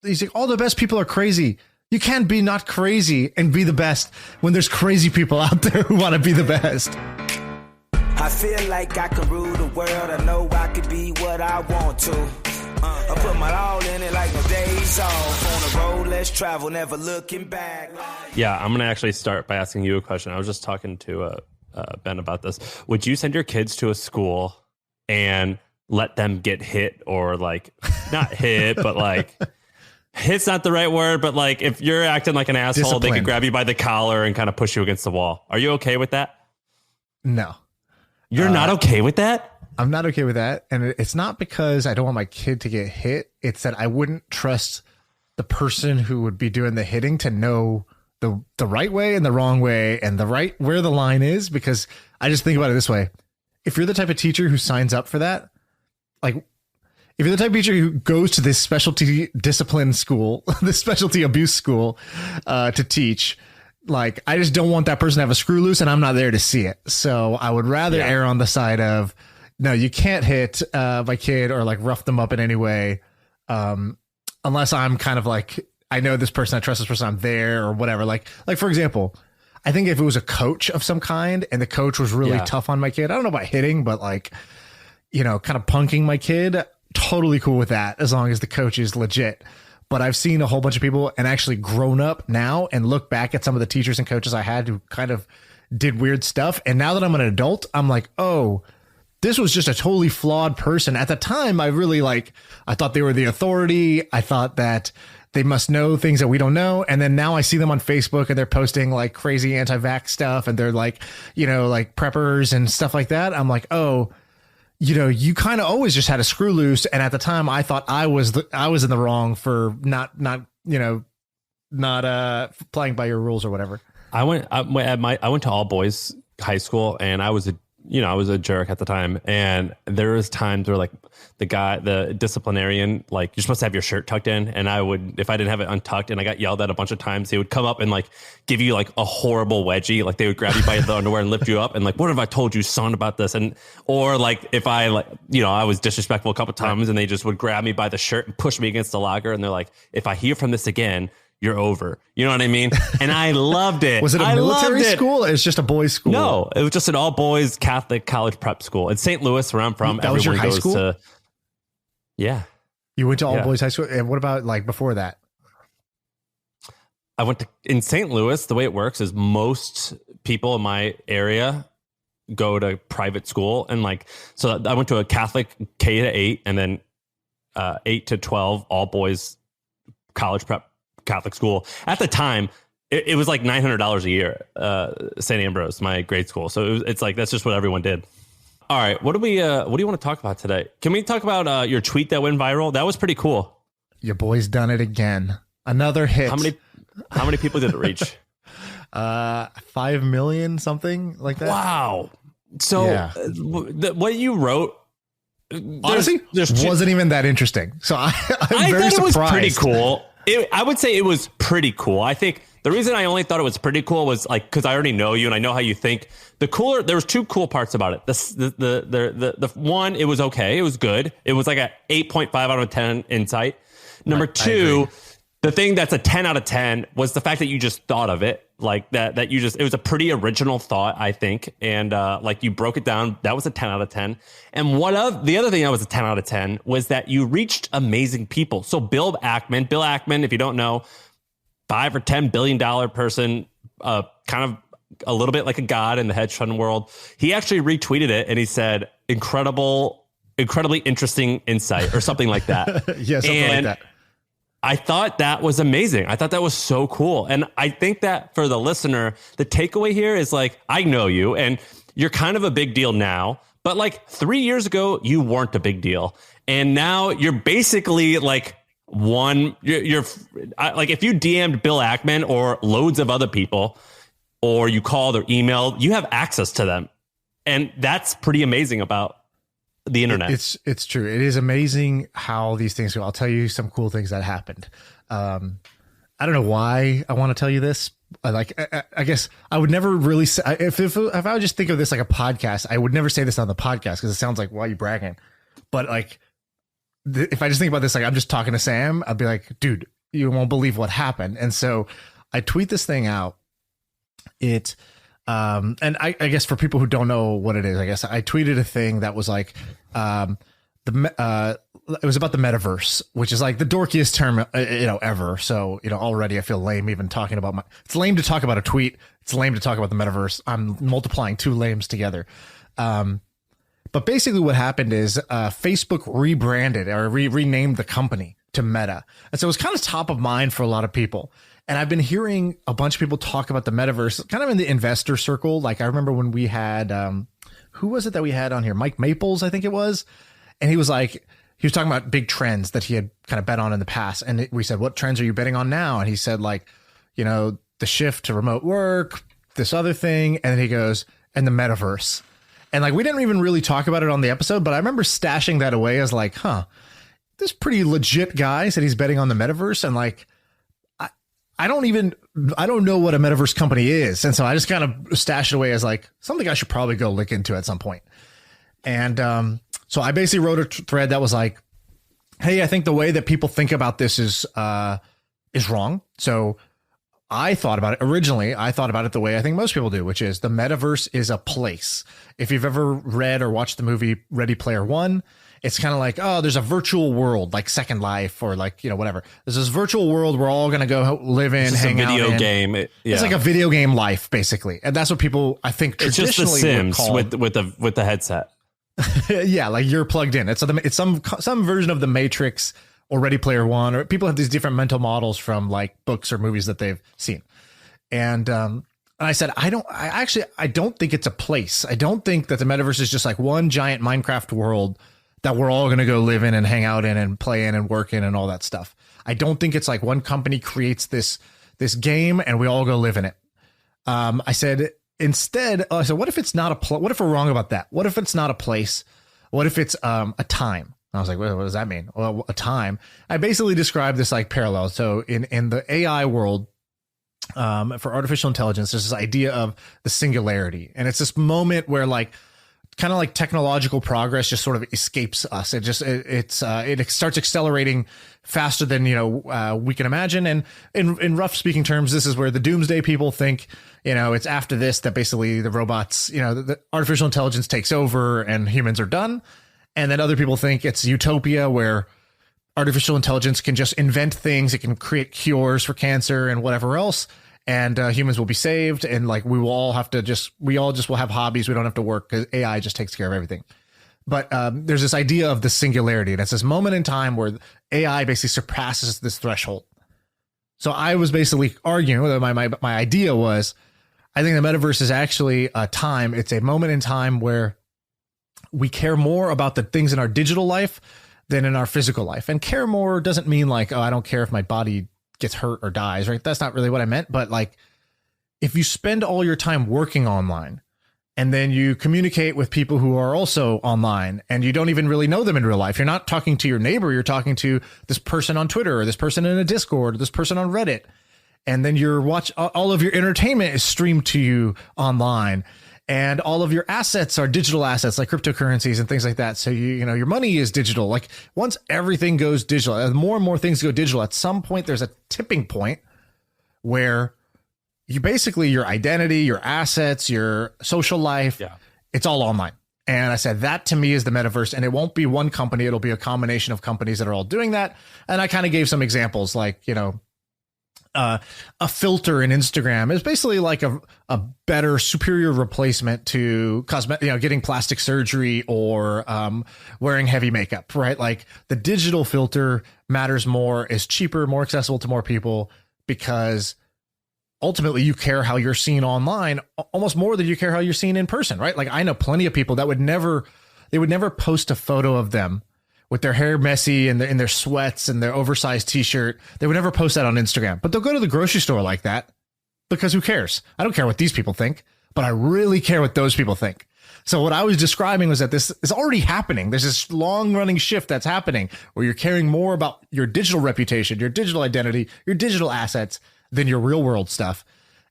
he's like, all the best people are crazy. You can't be not crazy and be the best when there's crazy people out there who want to be the best. I feel like I can rule the world. I know I can be what I want to. I put my all in it like no days off. On the road, let's travel, never looking back. Yeah, I'm going to actually start by asking you a question. I was just talking to Ben about this. Would you send your kids to a school and let them get hit, or like not hit, but like hit's not the right word, but like if you're acting like an asshole, Discipline. they could grab you by the collar and kind of push you against the wall. Are you okay with that? No. You're not okay with that? I'm not okay with that. And it's not because I don't want my kid to get hit. It's that I wouldn't trust the person who would be doing the hitting to know the right way and the wrong way and the right where the line is, because I just think about it this way. If you're the type of teacher who signs up for that, like if you're the type of teacher who goes to this specialty discipline school, this specialty abuse school to teach, like, I just don't want that person to have a screw loose and I'm not there to see it. So I would rather err on the side of, no, you can't hit my kid or like rough them up in any way. Unless I'm kind of like, I know this person, I trust this person, I'm there or whatever. Like for example, I think if it was a coach of some kind and the coach was really tough on my kid, I don't know about hitting, but like, you know, kind of punking my kid, totally cool with that as long as the coach is legit. But I've seen a whole bunch of people and actually grown up now and look back at some of the teachers and coaches I had who kind of did weird stuff. And now that I'm an adult, I'm like, oh, this was just a totally flawed person. At the time, I thought they were the authority. I thought that they must know things that we don't know. And then now I see them on Facebook and they're posting like crazy anti-vax stuff. And they're like, you know, like preppers and stuff like that. I'm like, oh, you know, you kind of always just had a screw loose. And at the time I thought I was in the wrong for not playing by your rules or whatever. I went to all boys high school and I was a jerk at the time. And there was times where like the disciplinarian, like you're supposed to have your shirt tucked in. And if I didn't have it untucked and I got yelled at a bunch of times, they would come up and like give you like a horrible wedgie. Like they would grab you by the underwear and lift you up. And like, what have I told you, son, about this? And, or like if I like, you know, I was disrespectful a couple times and they just would grab me by the shirt and push me against the locker. And they're like, if I hear from this again, you're over. You know what I mean? And I loved it. Was it a military school? It's just a boys' school. No, it was just an all boys Catholic college prep school in St. Louis, where I'm from. That was your high school? Yeah. You went to all boys high school. And what about like before that? I went to in St. Louis. The way it works is most people in my area go to private school. And like, so I went to a Catholic K-8 and then 8 to 12 all boys college prep Catholic school. At the time, it was like $900 a year, St. Ambrose, my grade school. So it's like, that's just what everyone did. All right. What do you want to talk about today? Can we talk about your tweet that went viral? That was pretty cool. Your boy's done it again. Another hit. How many people did it reach? 5 million, something like that. Wow. So what you wrote, honestly, wasn't even that interesting. So I'm very surprised. It was pretty cool. I would say it was pretty cool. I think the reason I only thought it was pretty cool was like because I already know you and I know how you think. There was two cool parts about it. The one, it was okay. It was good. It was like a 8.5 out of 10 insight. Number two, the thing that's a 10 out of 10 was the fact that you just thought of it like that you just, it was a pretty original thought, I think. And like you broke it down. That was a 10 out of 10. And the other thing that was a 10 out of 10 was that you reached amazing people. So Bill Ackman, if you don't know, $5 or $10 billion person, kind of a little bit like a god in the hedge fund world. He actually retweeted it and he said, incredibly interesting insight or something like that. Yeah, something like that. I thought that was amazing. I thought that was so cool. And I think that for the listener, the takeaway here is like, I know you and you're kind of a big deal now, but like 3 years ago, you weren't a big deal. And now you're basically like you're like, if you DM'd Bill Ackman or loads of other people, or you called or emailed, you have access to them. And that's pretty amazing about the internet. It's true. It is amazing how these things go. I'll tell you some cool things that happened. I don't know why I want to tell you this. I guess I would never really say, if I would just think of this like a podcast, I would never say this on the podcast because it sounds like, why are you bragging? But like if I just think about this, like I'm just talking to Sam, I'd be like, dude, you won't believe what happened. And so I tweet this thing out. And I guess for people who don't know what it is, I guess I tweeted a thing that was like, it was about the metaverse, which is like the dorkiest term, ever. So, already I feel lame even talking about it's lame to talk about a tweet. It's lame to talk about the metaverse. I'm multiplying two lames together. But basically what happened is, Facebook rebranded or renamed the company to Meta. And so it was kind of top of mind for a lot of people. And I've been hearing a bunch of people talk about the metaverse kind of in the investor circle. Like I remember when we had, who was it that we had on here? Mike Maples, I think it was. And he was talking about big trends that he had kind of bet on in the past. And we said, what trends are you betting on now? And he said the shift to remote work, this other thing. And then he goes, and the metaverse. And we didn't even really talk about it on the episode, but I remember stashing that away as this pretty legit guy said he's betting on the metaverse. And I don't know what a metaverse company is. And so I just kind of stashed it away as something I should probably go look into at some point. And so I basically wrote a thread that was like, hey, I think the way that people think about this is wrong. So I thought about it originally. I thought about it the way I think most people do, which is the metaverse is a place. If you've ever read or watched the movie Ready Player One, it's kind of like, oh, there's a virtual world like Second Life or whatever. There's this virtual world we're all going to go live in, hang out in. It's a video game. It's like a video game life, basically. And that's what people, I think, traditionally it's just The Sims with the headset. Yeah, like you're plugged in. It's some version of the Matrix or Ready Player One, or people have these different mental models from books or movies that they've seen. And I said, I don't think it's a place. I don't think that the metaverse is just one giant Minecraft world that we're all going to go live in and hang out in and play in and work in and all that stuff. I don't think it's one company creates this game and we all go live in it. I said, instead, so what if it's not what if we're wrong about that? What if it's not a place? What if it's a time? I was like, what does that mean? Well, a time. I basically described this parallel. So in the AI world, for artificial intelligence, there's this idea of the singularity. And it's this moment where kind of technological progress just sort of escapes us. It starts accelerating faster than, we can imagine. And in rough speaking terms, this is where the doomsday people think, it's after this that basically the robots, the artificial intelligence takes over and humans are done. And then other people think it's utopia where artificial intelligence can just invent things. It can create cures for cancer and whatever else. And humans will be saved. And we all just will have hobbies. We don't have to work because AI just takes care of everything. But there's this idea of the singularity. And it's this moment in time where AI basically surpasses this threshold. So I was basically arguing that my idea was, I think the metaverse is actually a time. It's a moment in time where we care more about the things in our digital life than in our physical life. And care more doesn't mean I don't care if my body gets hurt or dies, right? That's not really what I meant. But if you spend all your time working online and then you communicate with people who are also online and you don't even really know them in real life, you're not talking to your neighbor, you're talking to this person on Twitter or this person in a Discord or this person on Reddit. And then all of your entertainment is streamed to you online. And all of your assets are digital assets like cryptocurrencies and things like that. So your money is digital. Once everything goes digital, as more and more things go digital, at some point there's a tipping point where you basically your identity, your assets, your social life, it's all online. And I said that to me is the metaverse, and it won't be one company. It'll be a combination of companies that are all doing that. And I kind of gave some examples a filter in Instagram is basically a better, superior replacement to getting plastic surgery or wearing heavy makeup, right? The digital filter matters more, is cheaper, more accessible to more people because ultimately you care how you're seen online almost more than you care how you're seen in person, right? I know plenty of people that would never post a photo of them with their hair messy and in their sweats and their oversized t-shirt. They would never post that on Instagram, but they'll go to the grocery store like that because who cares? I don't care what these people think, but I really care what those people think. So what I was describing was that this is already happening. There's this long running shift that's happening where you're caring more about your digital reputation, your digital identity, your digital assets than your real world stuff.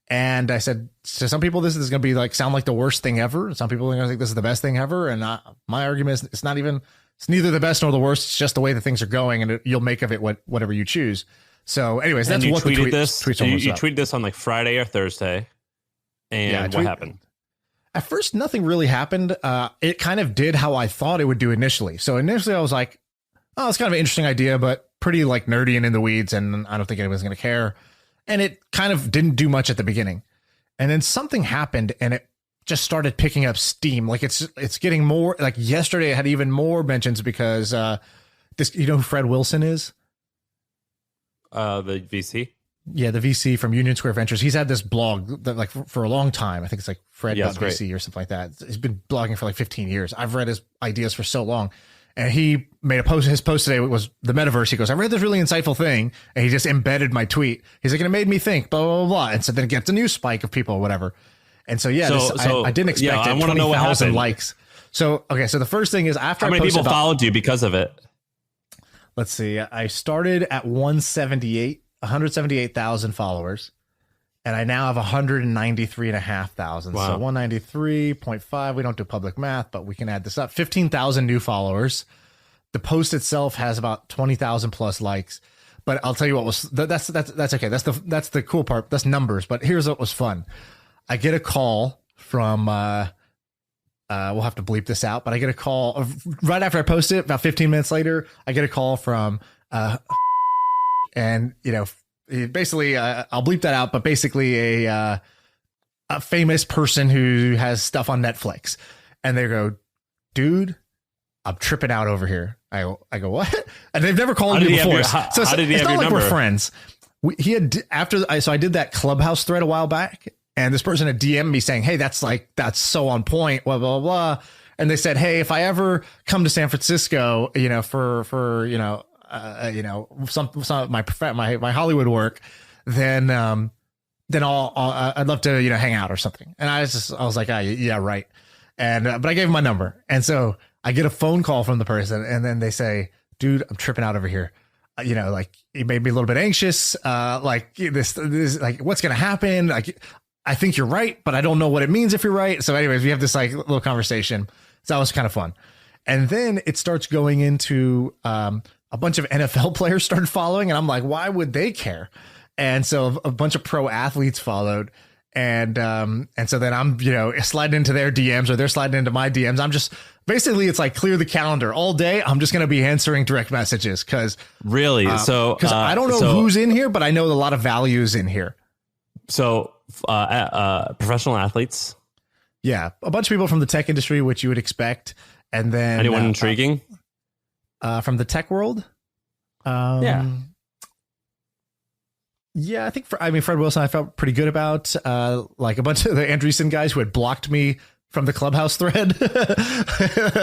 And I said, to some people, this is going to be sound like the worst thing ever. Some people are going to think this is the best thing ever. And my argument is it's not even It's neither the best nor the worst. It's just the way that things are going, and you'll make of it whatever you choose. So, anyways, that's what the you tweeted this on like Friday or Thursday, and what happened? At first, nothing really happened. It kind of did how I thought it would do initially. So initially, I was like, "Oh, it's kind of an interesting idea, but pretty like nerdy and in the weeds, and I don't think anyone's going to care." And it kind of didn't do much at the beginning, and then something happened, and it just started picking up steam. Like it's getting more. Like yesterday, I had even more mentions because this. You know who Fred Wilson is? The VC. Yeah, the VC from Union Square Ventures. He's had this blog that like for a long time. I think it's like Fred.VC or something like that. He's been blogging for like 15 years. I've read his ideas for so long. And he made a post. His post today was the metaverse. He goes, I read this really insightful thing. And he just embedded my tweet. He's like, and it made me think, blah, blah, blah, blah. And so then it gets a new spike of people or whatever. And so, yeah, I didn't expect it. I want to know what happened. Likes. So, okay. So the first thing is after how many people followed you because of it? Let's see. I started at 178,000 followers, and I now have 193,500. Wow. So 193.5. We don't do public math, but we can add this up. 15,000 new followers. The post itself has about 20,000 plus likes. But I'll tell you what was that's okay. That's the cool part. That's numbers. But here's what was fun. I get a call from we'll have to bleep this out, but I get a call right after I post it. About 15 minutes later, I get a call from and you know, basically I'll bleep that out, but basically a famous person who has stuff on Netflix, and they go, dude, I'm tripping out over here. I go, what? And they've never called me before. So it's not like we're friends. I did that Clubhouse thread a while back, and this person had DM'd me saying, hey, that's so on point, blah, blah, blah. And they said, hey, if I ever come to San Francisco, you know, for you know, some of my Hollywood work, then I'd love to, you know, hang out or something. And I was like, yeah, right. And, but I gave him my number. And so I get a phone call from the person, and then they say, dude, I'm tripping out over here. You know, like, it made me a little bit anxious. Like this, like, what's going to happen? Like, I think you're right, but I don't know what it means if you're right. So anyways, we have this like little conversation. So that was kind of fun. And then it starts going into, a bunch of NFL players started following, and I'm like, why would they care? And so a bunch of pro athletes followed. And so then I'm, you know, sliding into their DMs, or they're sliding into my DMs. I'm just basically, it's like clear the calendar all day. I'm just going to be answering direct messages. Cause really, because I don't know who's in here, but I know a lot of value is in here. So, professional athletes. Yeah. A bunch of people from the tech industry, which you would expect. And then anyone intriguing from the tech world. Yeah, I think Fred Wilson, I felt pretty good about, like a bunch of the Andreessen guys who had blocked me from the Clubhouse thread.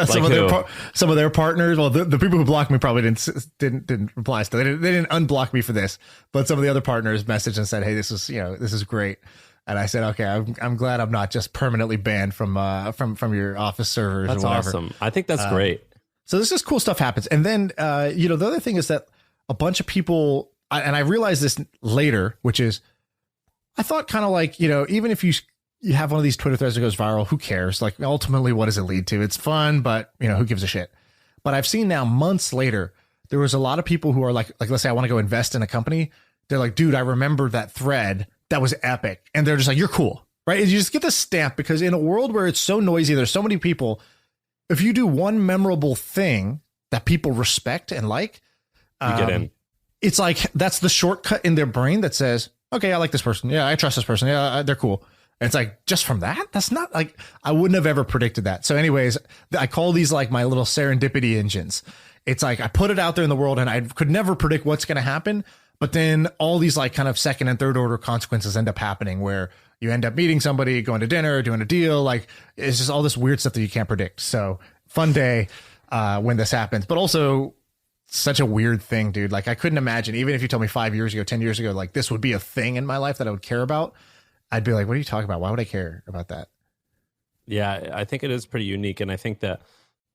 Some of their partners. Well, the people who blocked me probably didn't reply. So they didn't unblock me for this, but some of the other partners messaged and said, hey, this is great. And I said, okay, I'm glad I'm not just permanently banned from your office servers. That's or whatever. Awesome. I think that's great. So this is cool stuff happens. And then, you know, the other thing is that a bunch of people, and I realized this later, which is, I thought kind of like, you know, even if you have one of these Twitter threads that goes viral, who cares? Like, ultimately, what does it lead to? It's fun, but, you know, who gives a shit? But I've seen now, months later, there was a lot of people who are like, let's say I want to go invest in a company. They're like, dude, I remember that thread. That was epic. And they're just like, you're cool, right? And you just get the stamp, because in a world where it's so noisy, there's so many people, if you do one memorable thing that people respect and like, you get in. It's like, that's the shortcut in their brain that says, okay, I like this person. Yeah, I trust this person. Yeah, they're cool. And it's like, just from that, that's not like, I wouldn't have ever predicted that. So anyways, I call these like my little serendipity engines. It's like, I put it out there in the world, and I could never predict what's going to happen. But then all these like kind of second and third order consequences end up happening, where you end up meeting somebody, going to dinner, doing a deal. Like, it's just all this weird stuff that you can't predict. So fun day when this happens, but also such a weird thing, dude. Like, I couldn't imagine, even if you told me 5 years ago, 10 years ago, like this would be a thing in my life that I would care about. I'd be like, what are you talking about? Why would I care about that? Yeah, I think it is pretty unique. And I think that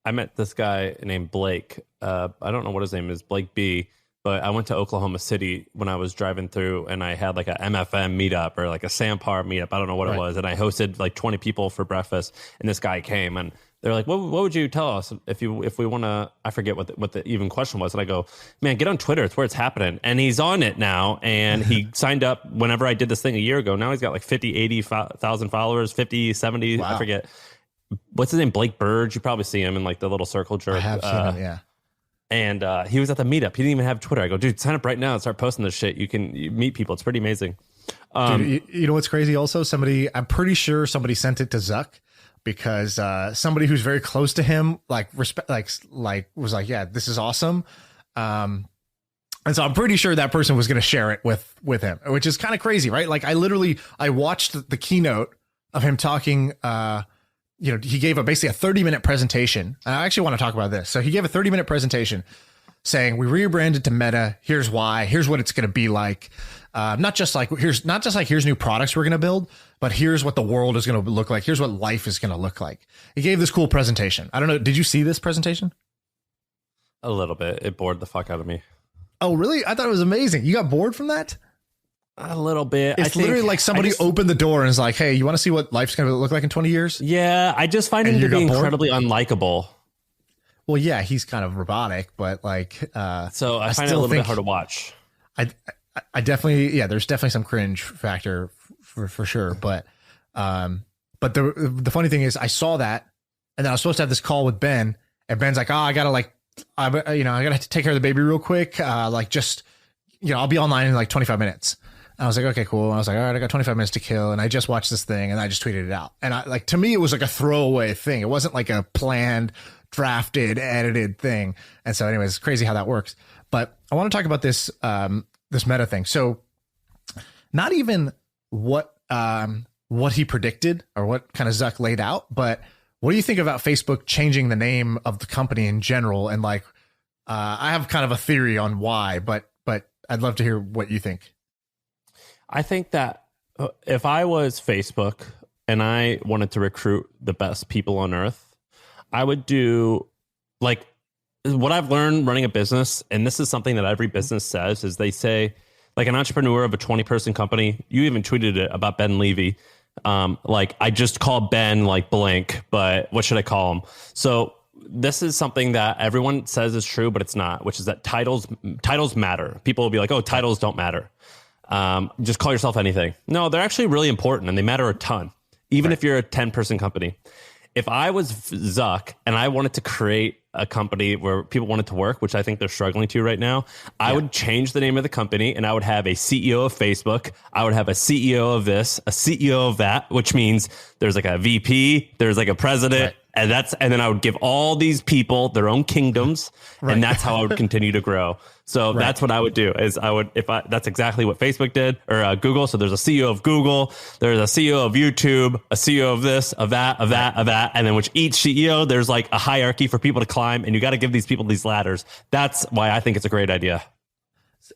I met this guy named Blake. I don't know what his name is, Blake B. but I went to Oklahoma City when I was driving through, and I had like a MFM meetup or like a Sam Parr meetup. I don't know what it was. And I hosted like 20 people for breakfast, and this guy came, and they're like, what would you tell us if we want to, I forget what the even question was. And I go, man, get on Twitter. It's where it's happening. And he's on it now. And he signed up whenever I did this thing a year ago. Now he's got like 50, 80,000 followers, 50, 70, I forget. What's his name? Blake Burge. You probably see him in like the little circle jerk. I have seen him, yeah. And he was at the meetup. He didn't even have Twitter. I go, dude, sign up right now and start posting this shit. You meet people. It's pretty amazing. Dude, you know what's crazy also? I'm pretty sure somebody sent it to Zuck, because somebody who's very close to him, like was like, yeah, this is awesome. And so I'm pretty sure that person was going to share it with him, which is kind of crazy, right? Like I watched the keynote of him talking, he gave basically a 30-minute presentation. I actually want to talk about this. So he gave a 30-minute presentation saying, we rebranded to Meta. Here's why. Here's what it's going to be like. Not just like here's new products we're going to build, but here's what the world is going to look like. Here's what life is going to look like. He gave this cool presentation. I don't know. Did you see this presentation? A little bit. It bored the fuck out of me. Oh, really? I thought it was amazing. You got bored from that? A little bit. It's literally like somebody opened the door and is like, hey, you want to see what life's going to look like in 20 years? Yeah. I just find him to be incredibly unlikable. Well, yeah, he's kind of robotic, but like, so I find it a little bit hard to watch. I definitely, there's definitely some cringe factor for sure. But the funny thing is I saw that, and then I was supposed to have this call with Ben, and Ben's like, I gotta I gotta take care of the baby real quick. I'll be online in like 25 minutes. And I was like, okay, cool. And I was like, all right, I got 25 minutes to kill. And I just watched this thing and I just tweeted it out. And to me, it was like a throwaway thing. It wasn't like a planned, drafted, edited thing. And so anyways, it's crazy how that works. But I want to talk about this, this Meta thing. So not even what he predicted or what kind of Zuck laid out, but what do you think about Facebook changing the name of the company in general? And I have kind of a theory on why, but I'd love to hear what you think. I think that if I was Facebook and I wanted to recruit the best people on earth, I would do like what I've learned running a business. And this is something that every business says is they say, like an entrepreneur of a 20-person company, you even tweeted it about Ben Levy. I just called Ben like blank, but what should I call him? So this is something that everyone says is true, but it's not, which is that titles matter. People will be like, oh, titles don't matter. Just call yourself anything. No, they're actually really important and they matter a ton, even if you're a 10-person company. If I was Zuck and I wanted to create a company where people wanted to work, which I think they're struggling to right now, I would change the name of the company and I would have a CEO of Facebook. I would have a CEO of this, a CEO of that, which means there's like a VP, there's like a president. And then I would give all these people their own kingdoms, and that's how I would continue to grow. So that's what I would do is that's exactly what Facebook did or Google. So there's a CEO of Google, there's a CEO of YouTube, a CEO of this, of that, of that, of that. And then which each CEO, there's like a hierarchy for people to climb and you got to give these people these ladders. That's why I think it's a great idea.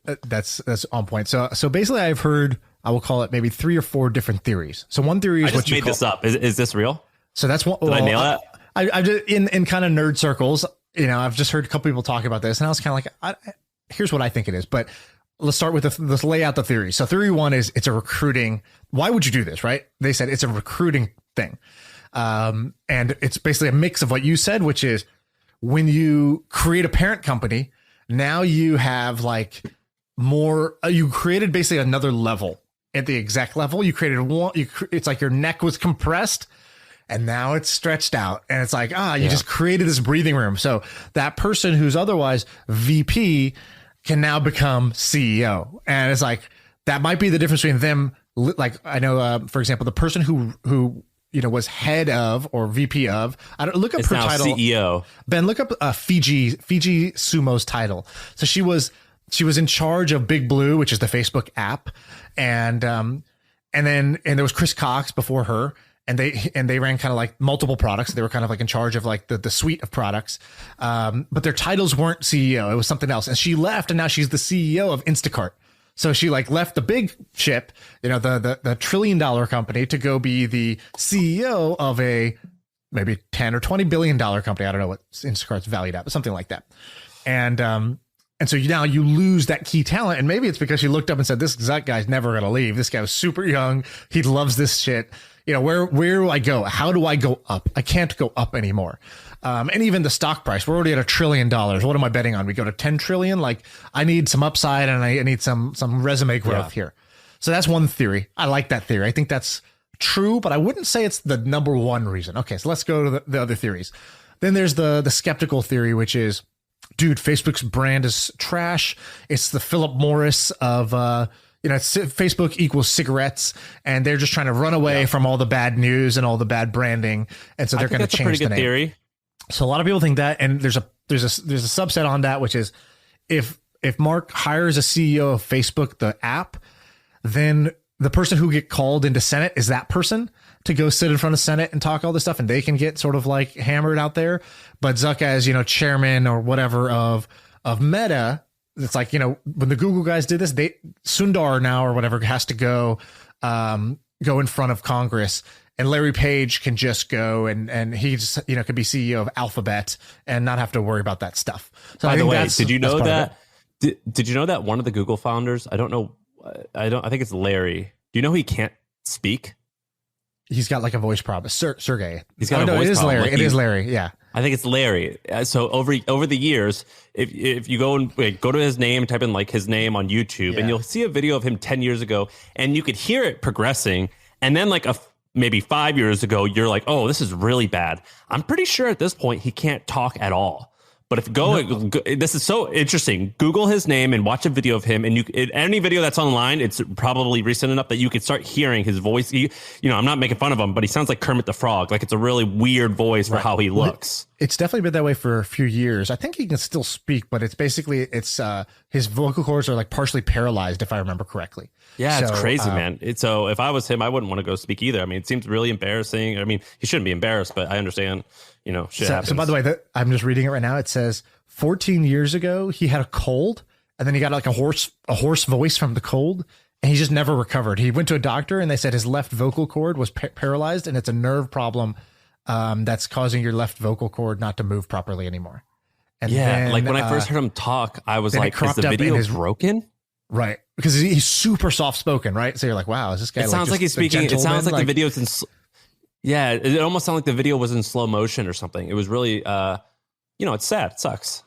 That's on point. So basically I've heard, I will call it maybe 3 or 4 different theories. So one theory is what you made this up. Is this real? So that's one. Did I nail it? I just in kind of nerd circles, I've just heard a couple people talk about this, and I was kind of like, here's what I think it is. But let's start with let's lay out the theory. So theory 1 is it's a recruiting. Why would you do this? Right? They said it's a recruiting thing, and it's basically a mix of what you said, which is when you create a parent company, now you have like more. You created basically another level at the exec level. You created one. It's like your neck was compressed. And now it's stretched out and it's like, you just created this breathing room. So that person who's otherwise VP can now become CEO. And it's like, that might be the difference between them. Like I know, for example, the person who was head of or VP of, look up her title. CEO. Ben, look up Fiji Sumo's title. So she was in charge of Big Blue, which is the Facebook app. And there was Chris Cox before her. And they ran kind of like multiple products. They were kind of like in charge of like the suite of products. But their titles weren't CEO. It was something else. And she left and now she's the CEO of Instacart. So she like left the big ship, the $1 trillion company to go be the CEO of a maybe 10 or $20 billion company. I don't know what Instacart's valued at, but something like that. And And so now you lose that key talent. And maybe it's because you looked up and said, this guy's never going to leave. This guy was super young. He loves this shit. You know, where do I go? How do I go up? I can't go up anymore. And even the stock price, we're already at $1 trillion. What am I betting on? We go to 10 trillion. Like, I need some upside and I need some resume growth here. So that's one theory. I like that theory. I think that's true, but I wouldn't say it's the number one reason. Okay, so let's go to the other theories. Then there's the skeptical theory, which is, dude, Facebook's brand is trash. It's the Philip Morris of, Facebook equals cigarettes, and they're just trying to run away from all the bad news and all the bad branding. And so they're going to change the name. Theory. So a lot of people think that, and there's a subset on that, which is if Mark hires a CEO of Facebook, the app, then the person who get called into Senate is that person to go sit in front of Senate and talk all this stuff, and they can get sort of like hammered out there. But Zuck as, chairman or whatever of Meta, it's like, when the Google guys did this, Sundar now or whatever has to go in front of Congress, and Larry Page can just go and he just, could be CEO of Alphabet and not have to worry about that stuff. So by the way, did you know that? Did you know that one of the Google founders, I think it's Larry. Do you know he can't speak? He's got like a voice problem. Sergey. He's got a voice problem. Larry. It is Larry. Yeah. I think it's Larry. So over the years, if you go and go to his name, type in like his name on YouTube, and you'll see a video of him 10 years ago, and you could hear it progressing. And then like maybe 5 years ago, you're like, oh, this is really bad. I'm pretty sure at this point he can't talk at all. But this is so interesting. Google his name and watch a video of him, and any video that's online, it's probably recent enough that you could start hearing his voice. I'm not making fun of him, but he sounds like Kermit the Frog. Like, it's a really weird voice for how he looks. It's definitely been that way for a few years. I think he can still speak, but it's his vocal cords are like partially paralyzed, if I remember correctly. Yeah, it's crazy, man. So if I was him, I wouldn't want to go speak either. I mean, it seems really embarrassing. I mean, he shouldn't be embarrassed, but I understand. Shit happens. So by the way, I'm just reading it right now. It says 14 years ago, he had a cold, and then he got like a hoarse voice from the cold, and he just never recovered. He went to a doctor, and they said his left vocal cord was paralyzed, and it's a nerve problem that's causing your left vocal cord not to move properly anymore. And then, like when I first heard him talk, I was like, is the video broken? Right. Because he's super soft spoken, right? So you're like, wow, is this guy It sounds like he's speaking. It sounds like the video's in... Yeah, it almost sounded like the video was in slow motion or something. It was really, it's sad. It sucks.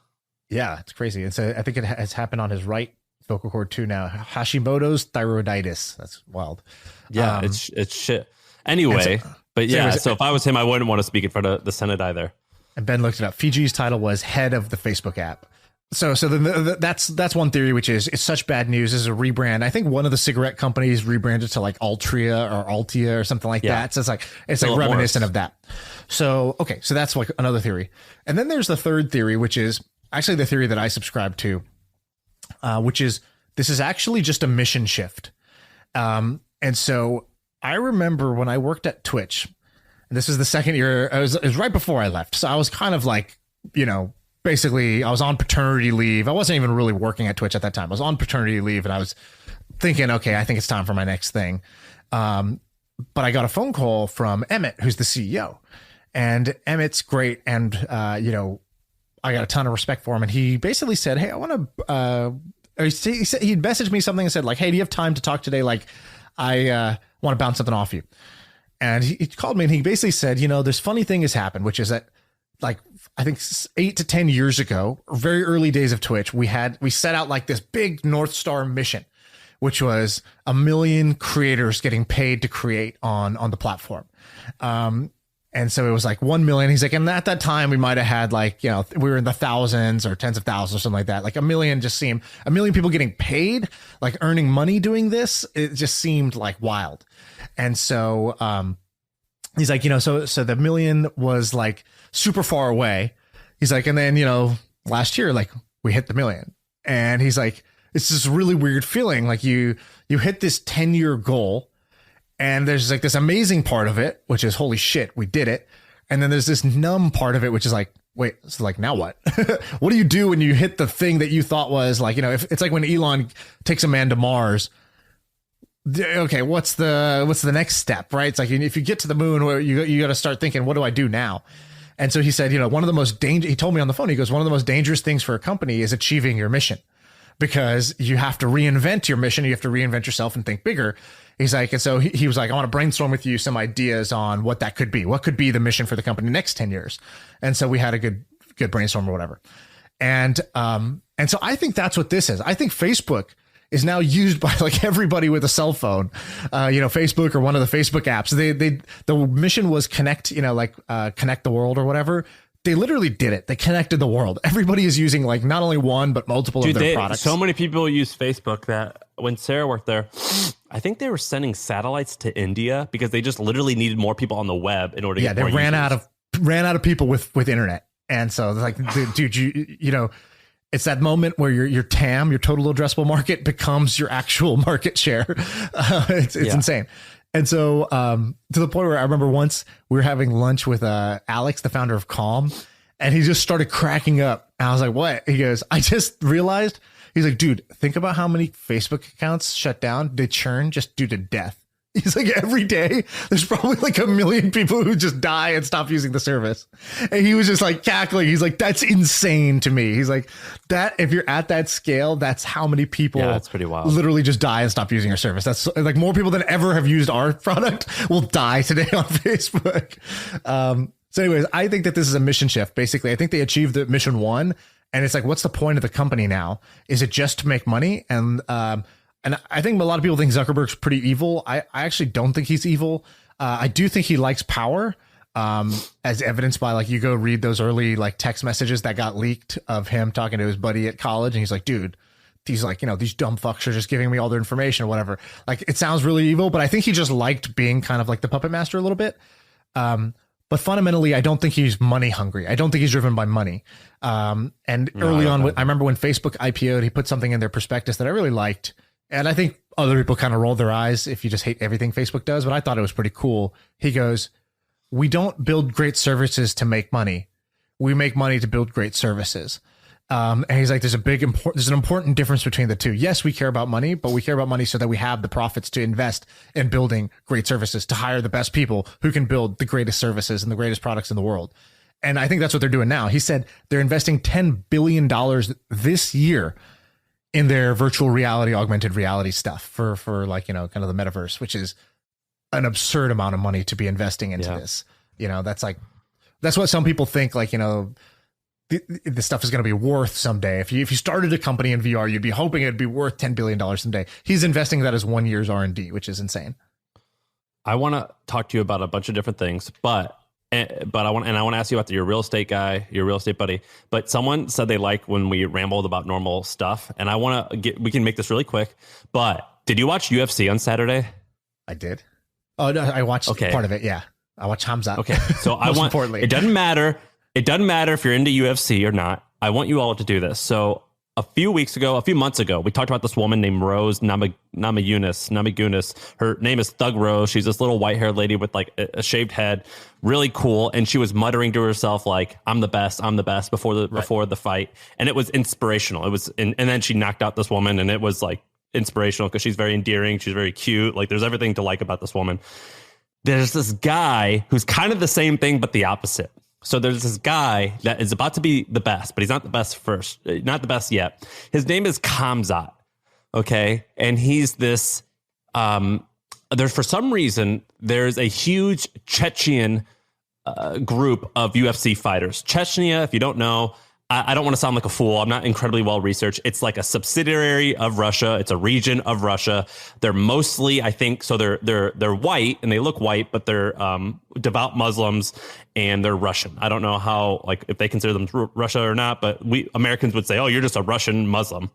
Yeah, it's crazy. I think it has happened on his right vocal cord too now. Hashimoto's thyroiditis. That's wild. Yeah, it's shit. Anyway, so if I was him, I wouldn't want to speak in front of the Senate either. And Ben looked it up. Fiji's title was head of the Facebook app. So then that's one theory, which is it's such bad news. This is a rebrand. I think one of the cigarette companies rebranded to like Altria or Altia or something like that. So it's like reminiscent of that. So, okay. So that's like another theory. And then there's the third theory, which is actually the theory that I subscribe to, which is this is actually just a mission shift. And so I remember when I worked at Twitch, and this is the second year, it was right before I left. So I was kind of like, basically, I was on paternity leave. I wasn't even really working at Twitch at that time. I was on paternity leave, and I was thinking, okay, I think it's time for my next thing. But I got a phone call from Emmett, who's the CEO. And Emmett's great. And, I got a ton of respect for him. And he basically said, hey, I want to... he'd messaged me something and said, like, hey, do you have time to talk today? Like, I want to bounce something off you. And he called me, and he basically said, this funny thing has happened, which is that, like, I think 8 to 10 years ago, very early days of Twitch, we set out like this big North Star mission, which was 1 million creators getting paid to create on the platform. And so it was like 1 million. He's like, and at that time we might have had like, we were in the thousands or tens of thousands or something like that. Like 1 million just seemed 1 million people getting paid, like earning money doing this. It just seemed like wild. And so, he's like, so the 1 million was like super far away. He's like, and then, last year, like we hit the 1 million, and he's like, it's this really weird feeling. Like you hit this 10-year goal, and there's like this amazing part of it, which is holy shit, we did it. And then there's this numb part of it, which is like, wait, so like, now what? What do you do when you hit the thing that you thought was like, if it's like when Elon takes a man to Mars, okay, what's the next step, right? It's like, if you get to the moon, where you got to start thinking, what do I do now? And so he said, one of the most he told me on the phone, he goes, one of the most dangerous things for a company is achieving your mission, because you have to reinvent your mission. You have to reinvent yourself and think bigger. He's like, and so he was like, I want to brainstorm with you some ideas on what that could be. What could be the mission for the company next 10 years? And so we had a good brainstorm or whatever. And so I think that's what this is. I think Facebook is now used by like everybody with a cell phone, Facebook or one of the Facebook apps. The mission was connect the world or whatever. They literally did it. They connected the world. Everybody is using like not only one, but multiple of their products. So many people use Facebook that when Sarah worked there, I think they were sending satellites to India because they just literally needed more people on the web in order to get more ran users. out of people with internet. And so like, dude, it's that moment where your TAM, your total addressable market, becomes your actual market share. It's insane. And so to the point where I remember once we were having lunch with Alex, the founder of Calm, and he just started cracking up. And I was like, what? He goes, I just realized. He's like, dude, think about how many Facebook accounts shut down. They churn just due to death. He's like, every day there's probably like 1 million people who just die and stop using the service. And he was just like cackling. He's like, that's insane to me. He's like, that if you're at that scale, that's how many people that's pretty wild. Literally just die and stop using your service. That's like more people than ever have used our product will die today on Facebook. So anyways, I think that this is a mission shift. Basically, I think they achieved the mission 1. And it's like, what's the point of the company now? Is it just to make money? And I think a lot of people think Zuckerberg's pretty evil. I actually don't think he's evil. I do think he likes power, as evidenced by like, you go read those early like text messages that got leaked of him talking to his buddy at college. And he's like, dude, these like, these dumb fucks are just giving me all their information or whatever. Like, it sounds really evil, but I think he just liked being kind of like the puppet master a little bit. But fundamentally, I don't think he's money hungry. I don't think he's driven by money. Early on, I remember when Facebook IPO'd, he put something in their prospectus that I really liked. And I think other people kind of rolled their eyes if you just hate everything Facebook does, but I thought it was pretty cool. He goes, we don't build great services to make money. We make money to build great services. And he's like, there's an important difference between the two. Yes, we care about money, but we care about money so that we have the profits to invest in building great services, to hire the best people who can build the greatest services and the greatest products in the world. And I think that's what they're doing now. He said they're investing $10 billion this year in their virtual reality, augmented reality stuff for like, kind of the metaverse, which is an absurd amount of money to be investing into this. That's what some people think, like, this stuff is going to be worth someday. If you started a company in VR, you'd be hoping it'd be worth $10 billion someday. He's investing that as 1 year's R&D, which is insane. I want to talk to you about a bunch of different things, but I want to ask you about your real estate guy, your real estate buddy. But someone said they like when we rambled about normal stuff, and we can make this really quick. But did you watch UFC on Saturday? I did. Oh no, I watched part of it. Yeah, I watched Hamzat. Okay, so importantly, it doesn't matter. It doesn't matter if you're into UFC or not. I want you all to do this. So a few months ago, we talked about this woman named Rose Namajunas. Her name is Thug Rose. She's this little white-haired lady with like a shaved head, really cool. And she was muttering to herself like, "I'm the best before the fight." And it was inspirational. It was, and then she knocked out this woman, and it was like inspirational because she's very endearing. She's very cute. Like, there's everything to like about this woman. There's this guy who's kind of the same thing, but the opposite. So there's this guy that is about to be the best, but he's not the best yet. His name is Khamzat. Okay. And he's this, for some reason, there's a huge Chechen group of UFC fighters. Chechnya, if you don't know, I don't want to sound like a fool. I'm not incredibly well researched. It's like a subsidiary of Russia. It's a region of Russia. They're mostly, I think, so they're white and they look white, but they're devout Muslims and they're Russian. I don't know how, like, if they consider them Russia or not, but we Americans would say, "Oh, you're just a Russian Muslim."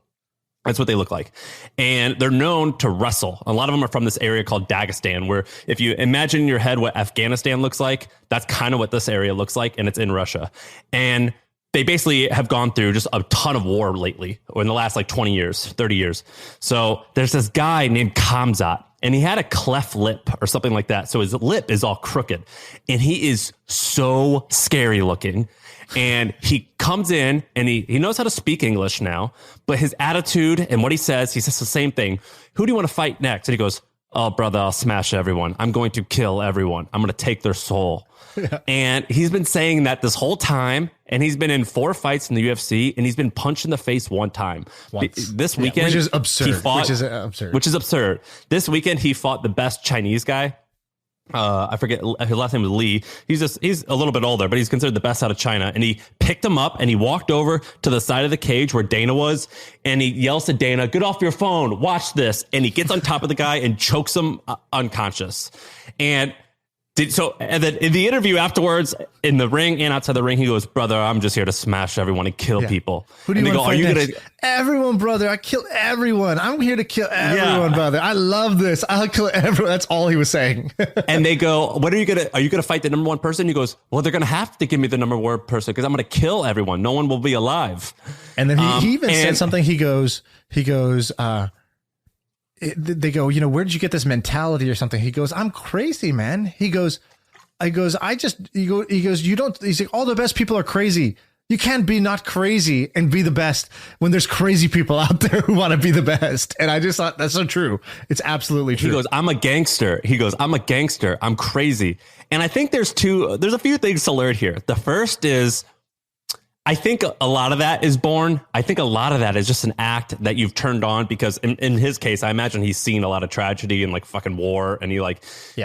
That's what they look like. And they're known to wrestle. A lot of them are from this area called Dagestan, where if you imagine in your head what Afghanistan looks like, that's kind of what this area looks like. And it's in Russia. And they basically have gone through just a ton of war lately, or in the last like 20 years, 30 years. So there's this guy named Khamzat, and he had a cleft lip or something like that. So his lip is all crooked, and he is so scary looking. And he comes in and he knows how to speak English now, but his attitude and what he says the same thing. "Who do you want to fight next?" And he goes, oh, brother, I'll smash everyone. I'm going to kill everyone. I'm going to take their soul. Yeah. And he's been saying that this whole time. And he's been in 4 fights in the UFC, and he's been punched in the face one time. This weekend, which is absurd. Which is absurd. This weekend, he fought the best Chinese guy. I forget his last name was Lee. He's a little bit older, but he's considered the best out of China. And he picked him up and he walked over to the side of the cage where Dana was. And he yells to Dana, "Get off your phone. Watch this." And he gets on top of the guy and chokes him unconscious. And then in the interview afterwards, in the ring and outside the ring, he goes, "Brother, I'm just here to smash everyone and kill people." Who do you want to fight next? Everyone, brother. I kill everyone. I'm here to kill everyone, brother. I love this. I'll kill everyone. That's all he was saying. And they go, "What are you gonna fight the number one person?" He goes, "Well, they're gonna have to give me the number one person because I'm gonna kill everyone. No one will be alive." And then he even said something. He goes. They go, "Where did you get this mentality or something?" He goes, "I'm crazy, man." He goes, "You don't," he's like, "All the best people are crazy. You can't be not crazy and be the best when there's crazy people out there who want to be the best." And I just thought that's so true. It's absolutely true. He goes, "I'm a gangster." He goes, "I'm a gangster. I'm crazy." And I think there's a few things to learn here. The first is, I think a lot of that is born. I think a lot of that is just an act that you've turned on because in his case, I imagine he's seen a lot of tragedy and like fucking war, and he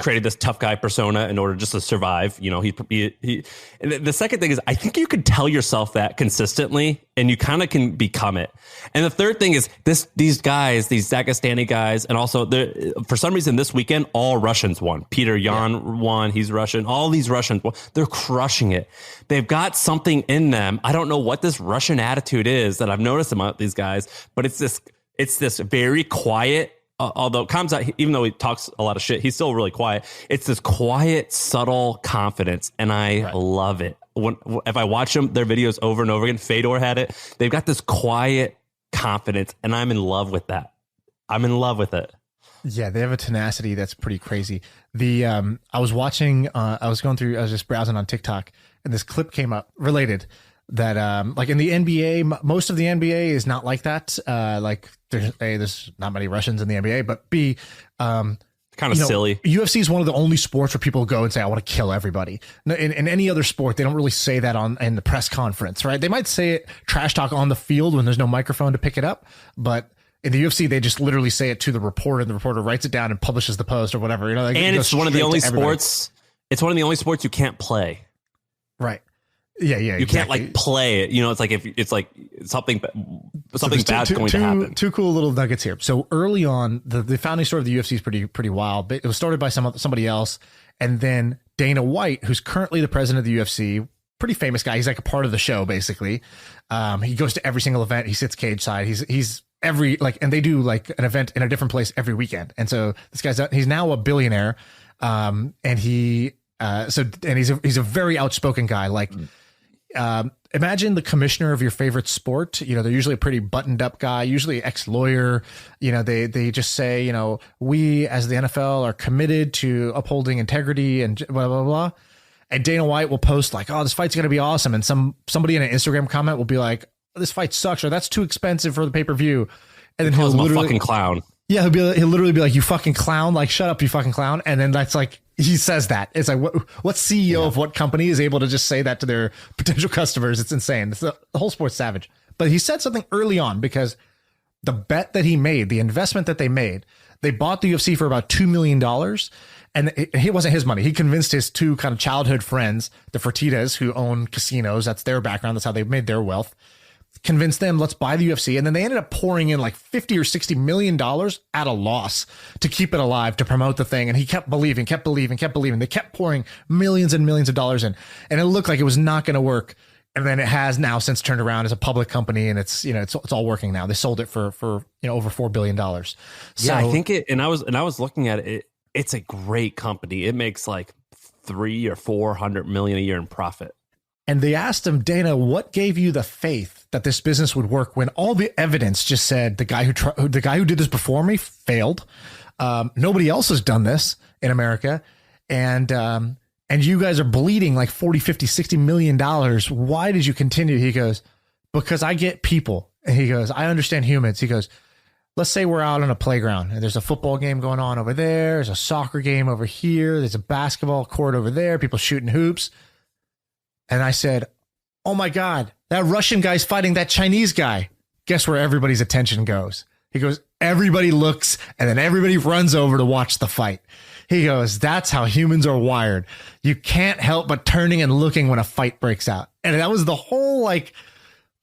created this tough guy persona in order just to survive. He and the second thing is, I think you could tell yourself that consistently and you kind of can become it. And the third thing is these guys, these Dagestani guys, and also for some reason this weekend, all Russians won. Peter Yan won. He's Russian. All these Russians, they're crushing it. They've got something in them. I don't know what this Russian attitude is that I've noticed about these guys, but it's this very quiet, although it comes out, even though he talks a lot of shit, he's still really quiet. It's this quiet, subtle confidence. And I love it. If I watch their videos over and over again, Fedor had it. They've got this quiet confidence, and I'm in love with that. I'm in love with it. Yeah, they have a tenacity that's pretty crazy. I was just browsing on TikTok, and this clip came up related that like in the NBA, most of the NBA is not like that. Like there's not many Russians in the NBA, but B, kind of silly. UFC is one of the only sports where people go and say, "I want to kill everybody." In any other sport, they don't really say that in the press conference, right? They might say it trash talk on the field when there's no microphone to pick it up, but in the UFC, they just literally say it to the reporter, and the reporter writes it down and publishes the post or whatever. And it's one of the only sports. It's one of the only sports you can't play. Right. Yeah. You can't like play it. It's like if it's like something bad's going to happen. Two cool little nuggets here. So early on, the founding story of the UFC is pretty wild. But it was started by somebody else, and then Dana White, who's currently the president of the UFC, pretty famous guy. He's like a part of the show basically. He goes to every single event. He sits cage side. He's every and they do like an event in a different place every weekend. And so this he's now a billionaire. And he's a very outspoken guy. Like, imagine the commissioner of your favorite sport. They're usually a pretty buttoned up guy, usually ex-lawyer. They just say, "We as the NFL are committed to upholding integrity," and blah, blah, blah. And Dana White will post like, "Oh, this fight's going to be awesome." And somebody in an Instagram comment will be like, "This fight sucks," or "That's too expensive for the pay-per-view." And then he'll literally, a fucking clown. Yeah. He'll literally be like, "You fucking clown. Like, shut up, you fucking clown." And then that's like, he says that. It's like, what CEO of what company is able to just say that to their potential customers? It's insane. The whole sport's savage. But he said something early on because the bet that he made, the investment that they made, they bought the UFC for about $2 million. And it wasn't his money. He convinced his two kind of childhood friends, the Fertittas, who own casinos. That's their background. That's how they made their wealth. Convinced them, let's buy the UFC. And then they ended up pouring in like $50 or $60 million at a loss to keep it alive, to promote the thing. And he kept believing. They kept pouring millions and millions of dollars in. And it looked like it was not going to work. And then it has now since turned around as a public company, and it's all working now. They sold it for over $4 billion. So, yeah, I think it. And I was looking at it. It's a great company. It makes like $300 or $400 million a year in profit. And they asked him, "Dana, what gave you the faith that this business would work when all the evidence just said the guy who did this before me failed? Nobody else has done this in America, and you guys are bleeding like 40, 50, 60 million dollars. Why did you continue?" He goes, "Because I get people." And he goes, "I understand humans." He goes, let's say we're out on a playground and there's a football game going on over there. There's a soccer game over here. There's a basketball court over there. People shooting hoops. And I said, oh my God, that Russian guy's fighting that Chinese guy. Guess where everybody's attention goes? He goes, everybody looks and then everybody runs over to watch the fight. He goes, that's how humans are wired. You can't help but turning and looking when a fight breaks out. And that was the whole like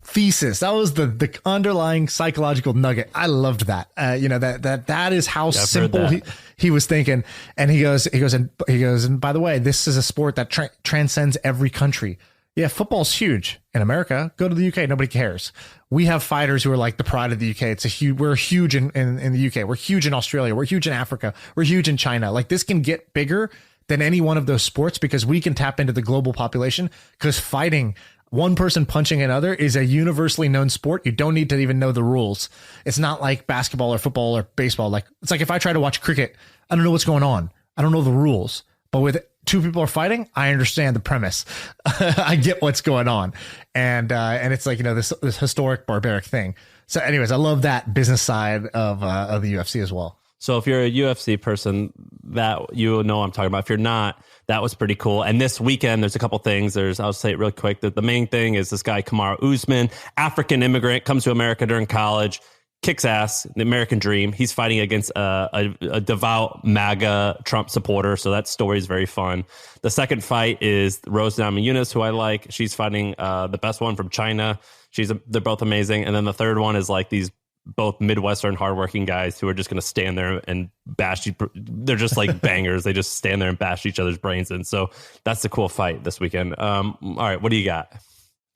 thesis. That was the underlying psychological nugget. I loved that. That is how simple he was thinking. And he goes, and by the way, this is a sport that transcends every country. Yeah, football's huge in America. Go to the UK. Nobody cares. We have fighters who are like the pride of the UK. We're huge in the UK. We're huge in Australia. We're huge in Africa. We're huge in China. Like this can get bigger than any one of those sports because we can tap into the global population because fighting, one person punching another, is a universally known sport. You don't need to even know the rules. It's not like basketball or football or baseball. Like it's like if I try to watch cricket, I don't know what's going on. I don't know the rules. But with two people are fighting, I understand the premise. I get what's going on. And it's like, this historic barbaric thing. So anyways, I love that business side of the UFC as well. So if you're a UFC person, that you know what I'm talking about. If you're not, that was pretty cool. And this weekend, there's a couple things. I'll say it real quick. The main thing is this guy, Kamaru Usman, African immigrant, comes to America during college, kicks ass, the American dream. He's fighting against a devout MAGA Trump supporter. So that story is very fun. The second fight is Rose Namajunas, who I like. She's fighting the best one from China. They're both amazing. And then the third one is like these both Midwestern hardworking guys who are just going to stand there and bash you. They're just like bangers. They just stand there and bash each other's brains in. So that's the cool fight this weekend. All right, what do you got?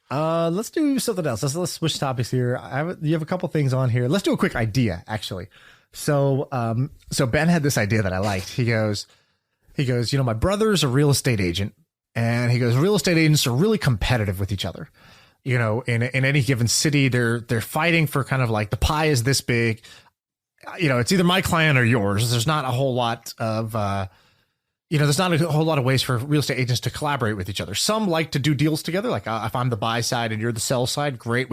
Let's do something else. Let's switch topics here. You have a couple things on here. Let's do a quick idea, actually. So Ben had this idea that I liked. He goes, my brother's a real estate agent, and he goes, real estate agents are really competitive with each other. In any given city, they're fighting for kind of like the pie is this big. It's either my client or yours. There's not a whole lot of there's not a whole lot of ways for real estate agents to collaborate with each other. Some like to do deals together. Like if I'm the buy side and you're the sell side, great.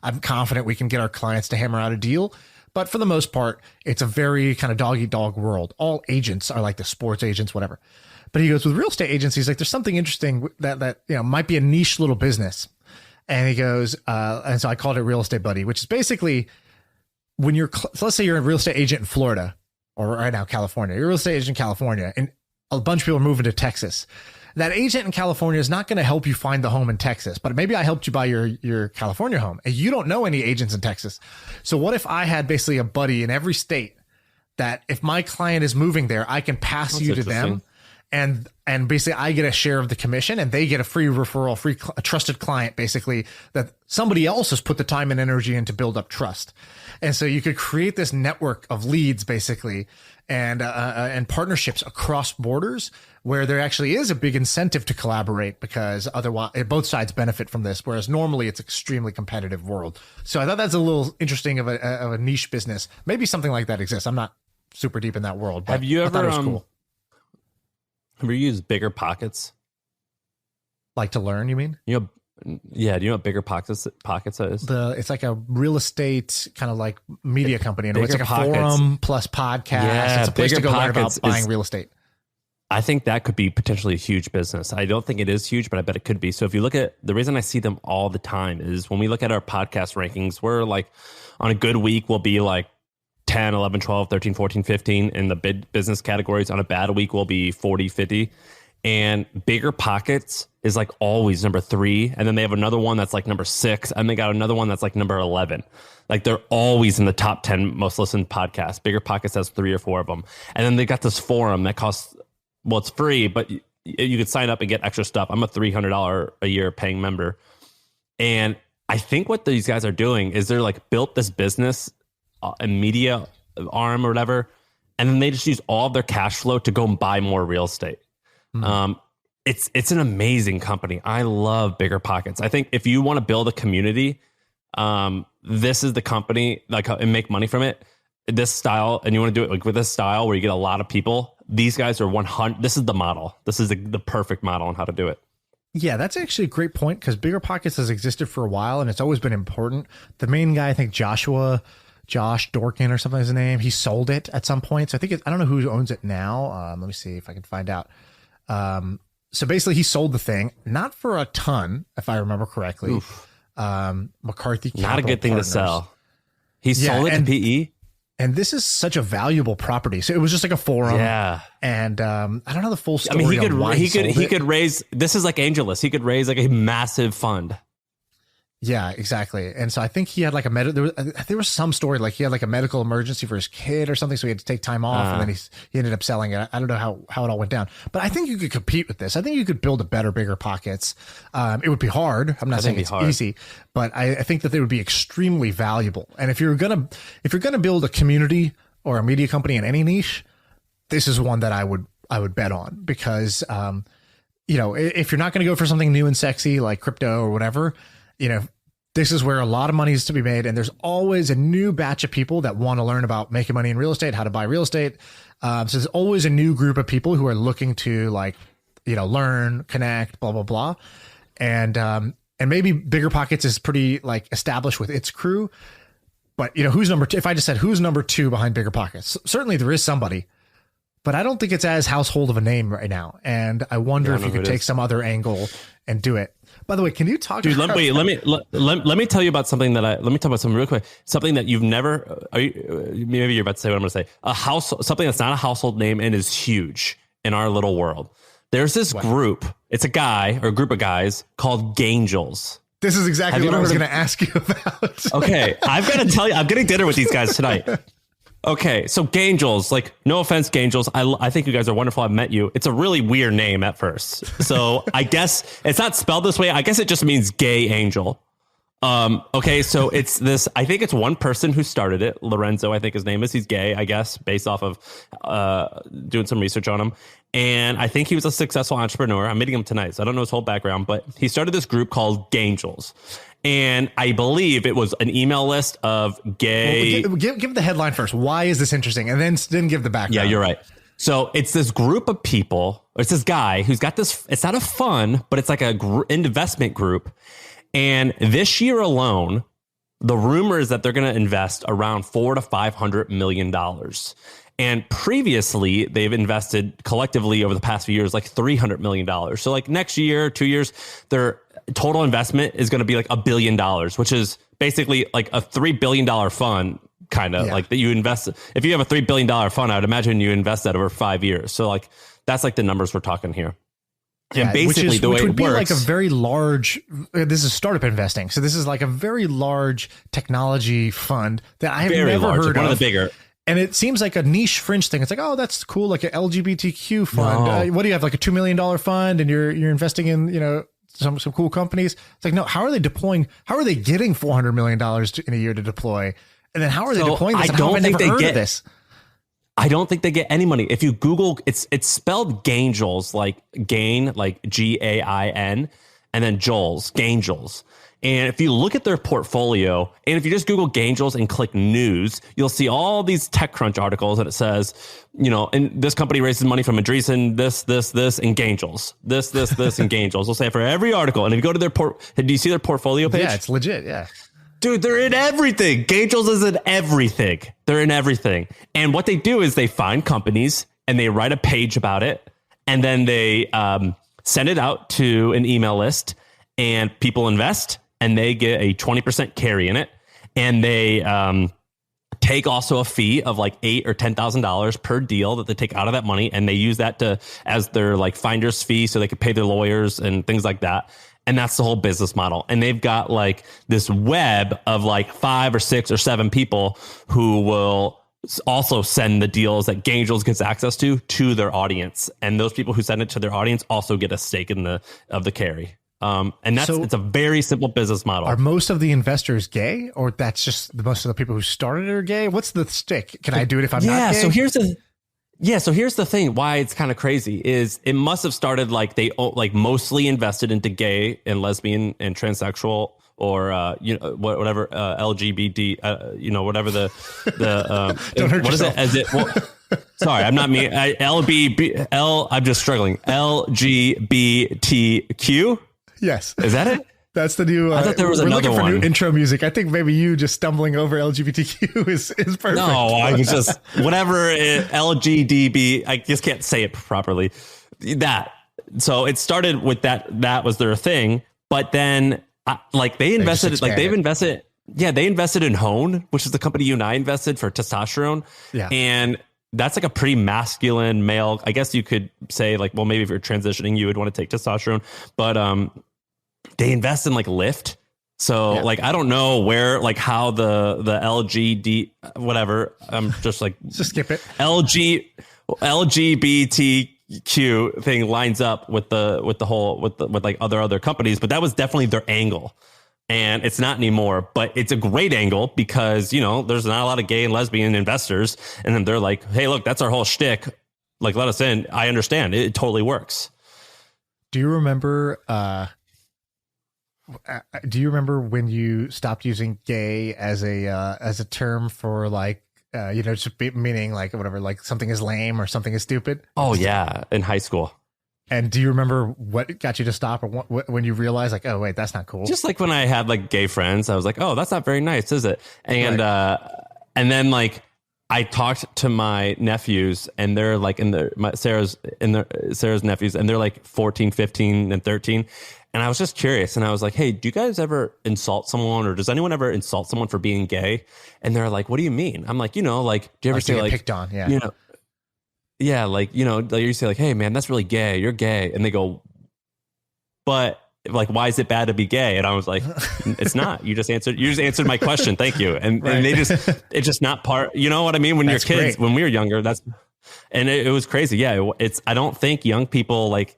I'm confident we can get our clients to hammer out a deal. But for the most part, it's a very kind of dog eat dog world. All agents are like the sports agents, whatever. But he goes, with real estate agents, he's like, there's something interesting that might be a niche little business. And he goes, and so I called it Real Estate Buddy, which is basically when so let's say you're a real estate agent in Florida or right now, California, you're a real estate agent in California, and a bunch of people are moving to Texas. That agent in California is not going to help you find the home in Texas, but maybe I helped you buy your California home and you don't know any agents in Texas. So what if I had basically a buddy in every state that if my client is moving there, I can pass you to them, and basically I get a share of the commission and they get a free referral, a trusted client, basically, that somebody else has put the time and energy in to build up trust. And so you could create this network of leads, basically, and partnerships across borders where there actually is a big incentive to collaborate because otherwise both sides benefit from this. Whereas normally it's extremely competitive world. So I thought that's a little interesting of a niche business. Maybe something like that exists. I'm not super deep in that world. But have you ever, cool. Have you used BiggerPockets? Like to learn, you mean? Yeah. Do you know what BiggerPockets is? It's like a real estate kind of like media company. It's like a forum plus podcast. Yeah, it's a place to go learn about buying real estate. I think that could be potentially a huge business. I don't think it is huge, but I bet it could be. So if you look at the reason I see them all the time is when we look at our podcast rankings, we're like on a good week, we'll be like 10, 11, 12, 13, 14, 15 in the big business categories. On a bad week, we'll be 40, 50. And BiggerPockets is like always number 3. And then they have another one that's like number 6. And they got another one that's like number 11. Like they're always in the top 10 most listened podcasts. BiggerPockets has 3 or 4 of them. And then they got this forum that costs, well, it's free, but you could sign up and get extra stuff. I'm a $300 a year paying member. And I think what these guys are doing is they're like built this business, a media arm or whatever. And then they just use all of their cash flow to go and buy more real estate. It's an amazing company. I love BiggerPockets. I think if you want to build a community, this is the company, like, and make money from it. This style, and you want to do it like with this style where you get a lot of people. These guys are 100. This is the model. This is the perfect model on how to do it. Yeah, that's actually a great point because BiggerPockets has existed for a while and it's always been important. The main guy, I think Joshua Josh Dorkin or something is his name. He sold it at some point. So I think I don't know who owns it now. Let me see if I can find out. So basically he sold the thing, not for a ton, if I remember correctly. McCarthy Capital Not a good thing Partners. to sell. He sold it to PE. And this is such a valuable property. So it was just like a forum. Yeah. And I don't know the full story. I mean, he could raise, this is like AngelList. He could raise like a massive fund. Yeah, exactly. And so I think he had like there was some story like he had like a medical emergency for his kid or something, so he had to take time off, and then he ended up selling it. I don't know how it all went down, but I think you could compete with this. I think you could build a better, BiggerPockets. It would be hard. I'm not saying it's easy, but I think that they would be extremely valuable. And if you're gonna build a community or a media company in any niche, this is one that I would bet on, because if you're not going to go for something new and sexy like crypto or whatever, this is where a lot of money is to be made. And there's always a new batch of people that want to learn about making money in real estate, how to buy real estate. So there's always a new group of people who are looking to learn, connect, blah, blah, blah. And maybe BiggerPockets is pretty like established with its crew, but who's number two? If I just said who's number two behind BiggerPockets, certainly there is somebody, but I don't think it's as household of a name right now. And I wonder if you could take some other angle and do it. By the way, can you talk? Dude, let me tell you about something let me talk about something real quick. Something that you've never, maybe you're about to say what I'm going to say. Something that's not a household name and is huge in our little world. There's this group. It's a guy or a group of guys called Gaingels. This is exactly what I was going to ask you about. Okay, I've got to tell you, I'm getting dinner with these guys tonight. Okay, so Gaingels, no offense, Gaingels. I think you guys are wonderful. I've met you. It's a really weird name at first. So I guess it's not spelled this way. I guess it just means gay angel. Okay, so it's this, I think it's one person who started it. Lorenzo, I think his name is. He's gay, I guess, based off of doing some research on him. And I think he was a successful entrepreneur. I'm meeting him tonight, so I don't know his whole background, but he started this group called Gaingels. And I believe it was an email list of gay. Well, give the headline first. Why is this interesting? And then give the background. Yeah, you're right. So it's this group of people. Or it's this guy who's got this. It's not a fund, but it's like a investment group. And this year alone, the rumor is that they're going to invest around $400 to $500 million. And previously, they've invested collectively over the past few years like $300 million. So like next year, 2 years, their total investment is going to be like $1 billion, which is basically like a $3 billion fund, kind of like that you invest. If you have a $3 billion fund, I would imagine you invest that over 5 years. So like that's like the numbers we're talking here. And basically the way it works, like a very large, this is startup investing. So this is like a very large technology fund that I have never heard of. One of the bigger. And it seems like a niche fringe thing. It's like, oh, that's cool. Like an LGBTQ fund. What do you have? Like a $2 million fund and you're investing in, some cool companies. It's like, no, how are they getting $400 million in a year to deploy? And then how are they deploying this? I don't think they get this. I don't think they get any money. If you Google, it's spelled Gaingels, like Gain, like Gain, and then Joels, Gaingels. And if you look at their portfolio, and if you just Google Gaingels and click news, you'll see all these TechCrunch articles that it says, and this company raises money from Andreessen, this, and Gaingels, this, and Gaingels. They'll say for every article. And if you go to their do you see their portfolio page? Yeah, it's legit. Yeah. Dude, they're in everything. Gaingels is in everything. They're in everything. And what they do is they find companies and they write a page about it. And then they send it out to an email list and people invest and they get a 20% carry in it. And they take also a fee of like $8,000 or $10,000 per deal that they take out of that money. And they use that as their like finder's fee so they could pay their lawyers and things like that. And that's the whole business model. And they've got like this web of like 5 or 6 or 7 people who will also send the deals that Gaingels gets access to their audience. And those people who send it to their audience also get a stake in the carry. And it's a very simple business model. Are most of the investors gay, or that's just most of the people who started it are gay? What's the stick? Can I do it if I'm not gay? So here's the thing. Why it's kind of crazy is it must have started like they like mostly invested into gay and lesbian and transsexual or whatever LGBT whatever the Don't hurt what yourself. is it? Well, sorry, I'm not me. I'm just struggling. LGBTQ. Yes. Is that it? That's the new. I thought there was we're another looking for one. new intro music. I think maybe you just stumbling over LGBTQ is perfect. No, I was just whatever LGDB. I just can't say it properly. That. So it started with that. That was their thing. But then, like they invested, like they've invested. Yeah, they invested in Hone, which is the company you and I invested for testosterone. Yeah, and that's like a pretty masculine male. I guess you could say like, well, maybe if you're transitioning, you would want to take testosterone, but they invest in like Lyft. So like, I don't know where, like how the LGD, whatever. I'm just like, just skip it. LGBTQ thing lines up with like other companies, but that was definitely their angle. And it's not anymore, but it's a great angle because, you know, there's not a lot of gay and lesbian investors. And then they're like, hey, look, that's our whole shtick. Like, let us in. I understand. It totally works. Do you remember when you stopped using gay as a term for like, just meaning like whatever, like something is lame or something is stupid? Oh, yeah. In high school. And do you remember what got you to stop, or when you realized like, oh wait, that's not cool? Just like when I had like gay friends, I was like, oh, that's not very nice, is it? And and then like I talked to my nephews, and they're like Sarah's nephews, and they're like 14, 15, and 13. And I was just curious, and I was like, hey, do you guys ever insult someone, or does anyone ever insult someone for being gay? And they're like, what do you mean? I'm like, like, do you ever say like picked on? Yeah. Yeah, like, like you say like, hey, man, that's really gay. You're gay. And they go, but like, why is it bad to be gay? And I was like, it's not. You just answered my question. Thank you. And, right. And it's just not part. You know what I mean? When that's you're kids, great. When we were younger, it was crazy. Yeah, I don't think young people like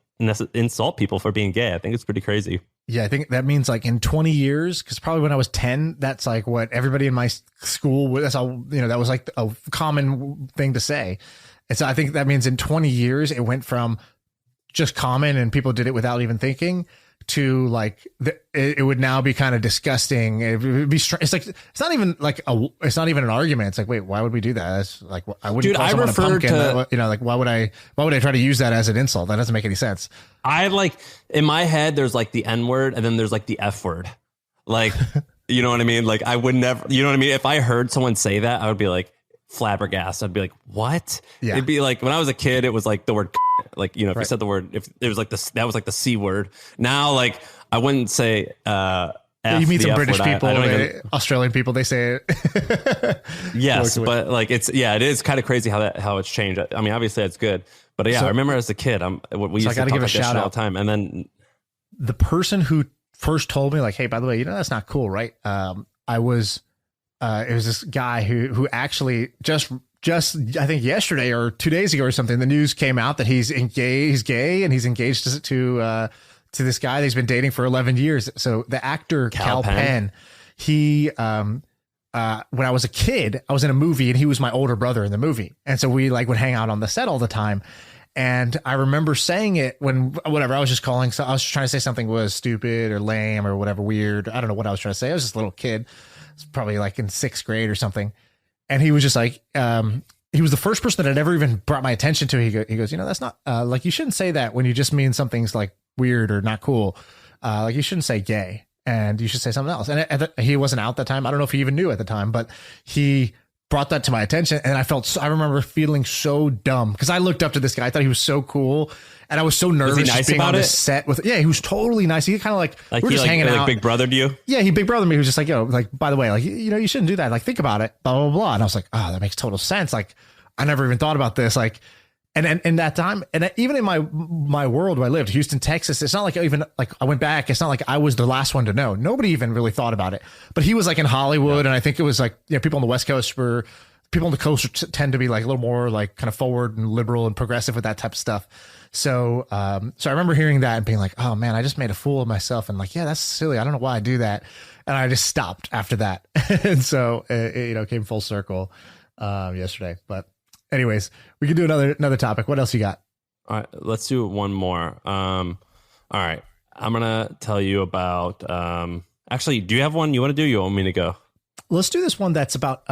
insult people for being gay. I think it's pretty crazy. Yeah, I think that means like in 20 years, because probably when I was 10, that's like what everybody in my school, that's all, that was like a common thing to say. And so I think that means in 20 years, it went from just common and people did it without even thinking to like, it would now be kind of disgusting. It would be, it's like, it's not even an argument. It's like, wait, why would we do that? It's like, I wouldn't call someone a pumpkin. Like, why would I try to use that as an insult? That doesn't make any sense. I like, in my head, there's like the N word and then there's like the F word. Like, you know what I mean? Like I would never, you know what I mean? If I heard someone say that, I would be like, flabbergasted. I'd be like, what? Yeah. It'd be like when I was a kid, it was like the word like, if right. You said the word, if it was like that was like the C word. Now, like I wouldn't say you meet some British people, Australian people, they say it. Yes, but like it is kind of crazy how it's changed. I mean, obviously it's good, but yeah, I remember as a kid, we used to talk like shout out all the time. And then the person who first told me like, hey, by the way, that's not cool, right? It was this guy who actually just I think yesterday or 2 days ago or something, the news came out that he's gay and he's engaged to this guy that he's been dating for 11 years. So the actor Cal Penn, he when I was a kid, I was in a movie and he was my older brother in the movie. And so we like would hang out on the set all the time. And I remember saying it when whatever I was just calling. So I was trying to say something was stupid or lame or whatever, weird. I don't know what I was trying to say. I was just a little kid. It's probably like in 6th grade or something. And he was just like, he was the first person that had ever even brought my attention to it. He goes, that's not like, you shouldn't say that when you just mean something's like weird or not cool. Like you shouldn't say gay and you should say something else. And he wasn't out that time. I don't know if he even knew at the time, but he brought that to my attention. And I remember feeling so dumb because I looked up to this guy. I thought he was so cool. And I was so nervous was he nice being about on the it? set with, he was totally nice. He kind of like we're just hanging out. Like big brother to you? Yeah, he big brother me. He was just like, like, by the way, like, you shouldn't do that. Like, think about it, blah, blah, blah. And I was like, oh, that makes total sense. Like, I never even thought about this. Like, and in that time, and even in my world where I lived, Houston, Texas, it's not like I went back. It's not like I was the last one to know. Nobody even really thought about it. But he was like in Hollywood. Yeah. And I think it was like, people on the West Coast people on the coast tend to be like a little more like kind of forward and liberal and progressive with that type of stuff. So I remember hearing that and being like, oh man, I just made a fool of myself. And like, yeah, that's silly. I don't know why I do that. And I just stopped after that. And so it came full circle yesterday. But anyways, we can do another topic. What else you got? All right, let's do one more. All right, I'm going to tell you about, actually, do you have one you want to do? You want me to go? Let's do this one that's about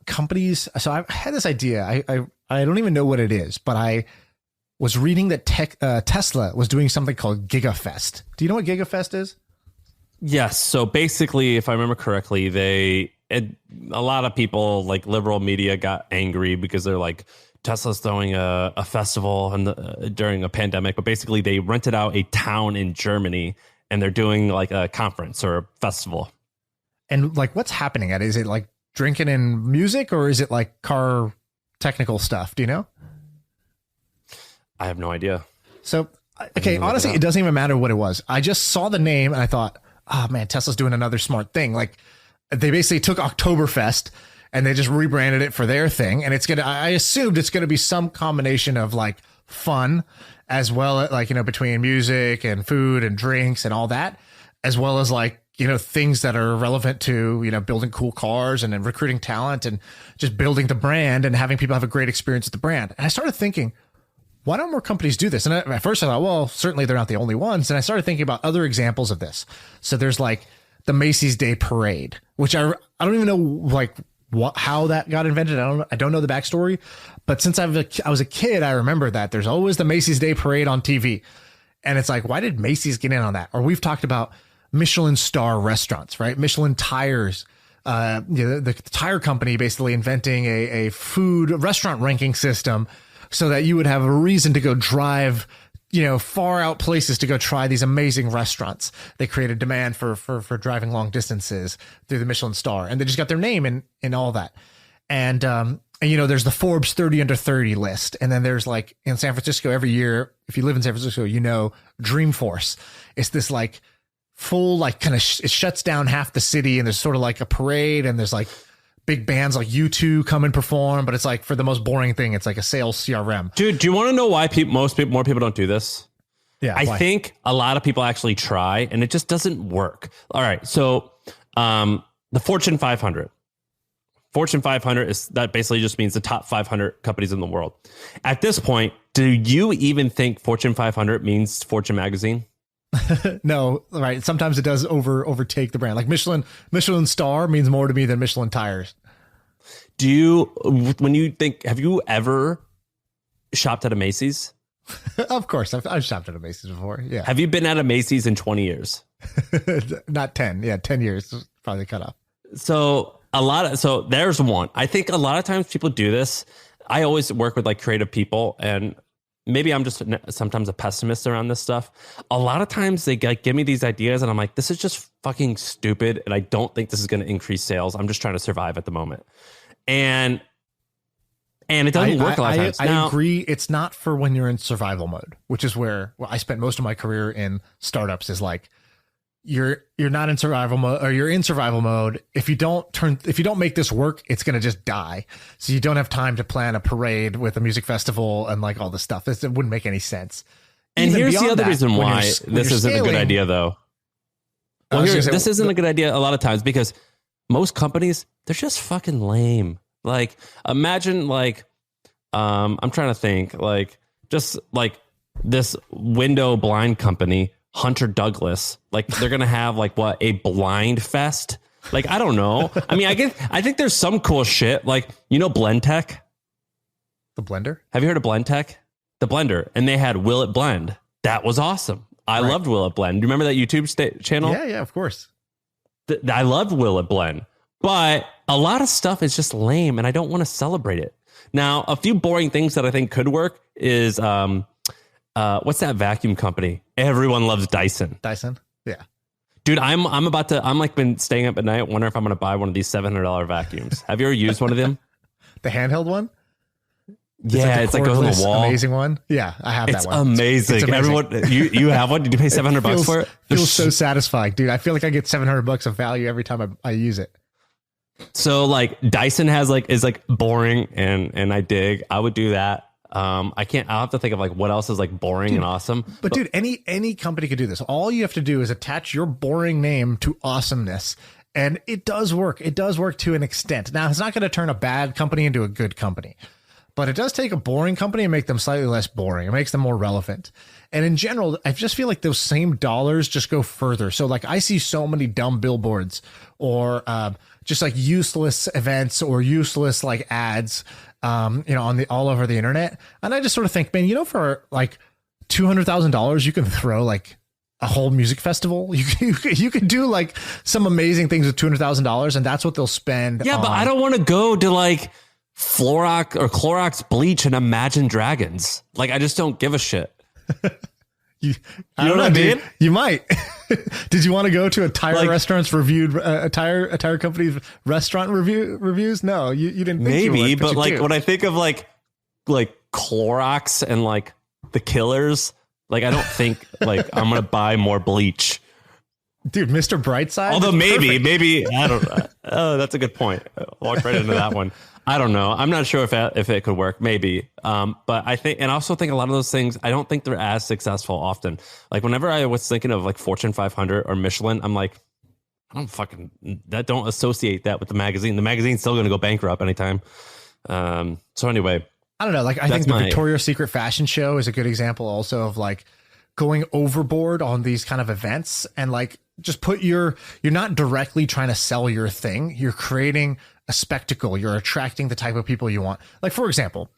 companies. So I had this idea. I don't even know what it is, but I was reading that Tesla was doing something called GigaFest. Do you know what GigaFest is? Yes. So basically, if I remember correctly, a lot of people, like liberal media, got angry because they're like, Tesla's throwing a festival during a pandemic. But basically, they rented out a town in Germany and they're doing like a conference or a festival. And like, what's happening at it? Is it like drinking and music, or is it like car technical stuff? Do you know? I have no idea. So, okay, honestly, it doesn't even matter what it was. I just saw the name and I thought, oh man, Tesla's doing another smart thing. Like, they basically took Oktoberfest and they just rebranded it for their thing. And I assumed it's going to be some combination of like fun as well as like, between music and food and drinks and all that, as well as like, things that are relevant to, building cool cars and then recruiting talent and just building the brand and having people have a great experience with the brand. And I started thinking, why don't more companies do this? And at first I thought, well, certainly they're not the only ones. And I started thinking about other examples of this. So there's like the Macy's Day Parade, which I don't even know like how that got invented. I don't know the backstory, but since I was a kid, I remember that there's always the Macy's Day Parade on TV. And it's like, why did Macy's get in on that? Or we've talked about Michelin star restaurants, right? Michelin tires, the tire company basically inventing a food restaurant ranking system so that you would have a reason to go drive, far out places to go try these amazing restaurants. They created demand for driving long distances through the Michelin star, and they just got their name in all that. And there's the Forbes 30 under 30 list. And then there's like in San Francisco every year, if you live in San Francisco, Dreamforce. It's this like full, like kind of it shuts down half the city, and there's sort of like a parade, and there's like big bands like U2 come and perform, but it's like for the most boring thing, it's like a sales CRM. Dude, do you want to know why more people don't do this? Yeah, I think a lot of people actually try, and it just doesn't work. All right, so the Fortune 500. Fortune 500 that basically just means the top 500 companies in the world. At this point, do you even think Fortune 500 means Fortune magazine? No, right. Sometimes it does overtake the brand. Like Michelin star means more to me than Michelin tires. Have you ever shopped at a Macy's? Of course. I've shopped at a Macy's before. Yeah. Have you been at a Macy's in 20 years? Not 10. Yeah. 10 years probably cut off. So there's one. I think a lot of times people do this. I always work with like creative people, and maybe I'm just sometimes a pessimist around this stuff. A lot of times they give me these ideas and I'm like, this is just fucking stupid. And I don't think this is going to increase sales. I'm just trying to survive at the moment. And it doesn't work a lot of times. I agree. It's not for when you're in survival mode, which is where I spent most of my career in startups, is like, you're not in survival mode, or you're in survival mode. If you don't make this work, it's going to just die. So you don't have time to plan a parade with a music festival and like all this stuff. It wouldn't make any sense. And here's the other reason why this isn't a good idea, though. Well, this isn't a good idea a lot of times because most companies, they're just fucking lame. Like, imagine like, I'm trying to think, like, just like this window blind company, Hunter Douglas, like they're going to have like a blind fest. Like, I don't know. I mean, I think there's some cool shit. Like, Blendtec? The blender? Have you heard of Blendtec? The blender. And they had Will It Blend. That was awesome. I loved Will It Blend. Do you remember that YouTube channel? Yeah, of course. I loved Will It Blend. But a lot of stuff is just lame, and I don't want to celebrate it. Now, a few boring things that I think could work is, what's that vacuum company? Everyone loves Dyson. Dyson? Yeah. Dude, I'm like been staying up at night, wondering if I'm going to buy one of these $700 vacuums. Have you ever used one of them? The handheld one? Yeah, it's like goes on the wall. Amazing one. Yeah, I have that one. Amazing. It's amazing. Everyone, you have one? Did you pay $700 for it? Feels so satisfying, dude. I feel like I get $700 of value every time I use it. So like Dyson is boring and I dig. I would do that. I'll have to think of like what else is like boring and awesome. But dude, any company could do this. All you have to do is attach your boring name to awesomeness. And it does work. It does work to an extent. Now, it's not going to turn a bad company into a good company, but it does take a boring company and make them slightly less boring. It makes them more relevant. And in general, I just feel like those same dollars just go further. So like I see so many dumb billboards or just like useless events or useless like ads, on all over the internet. And I just sort of think, man, for like $200,000, you can throw like a whole music festival. You could do like some amazing things with $200,000, and that's what they'll spend. Yeah, but I don't want to go to like Florox or Clorox bleach and Imagine Dragons. Like, I just don't give a shit. You know what I mean? You might. Did you want to go to a tire restaurant's reviewed a tire company's restaurant reviews? No, you didn't. Think maybe, you would, but like when I think of like Clorox and like the Killers, like I don't think like I'm gonna buy more bleach. Dude, Mr. Brightside. Although maybe I don't. Oh, that's a good point. Walk right into that one. I don't know. I'm not sure if it could work. Maybe. But I think, and I also think a lot of those things, I don't think they're as successful often. Like whenever I was thinking of like Fortune 500 or Michelin, I'm like, I don't associate that with the magazine. The magazine's still going to go bankrupt anytime. So anyway, I don't know. Like I think the Victoria's Secret fashion show is a good example also of like going overboard on these kind of events, and like just you're not directly trying to sell your thing. You're creating a spectacle. You're attracting the type of people you want. Like, for example,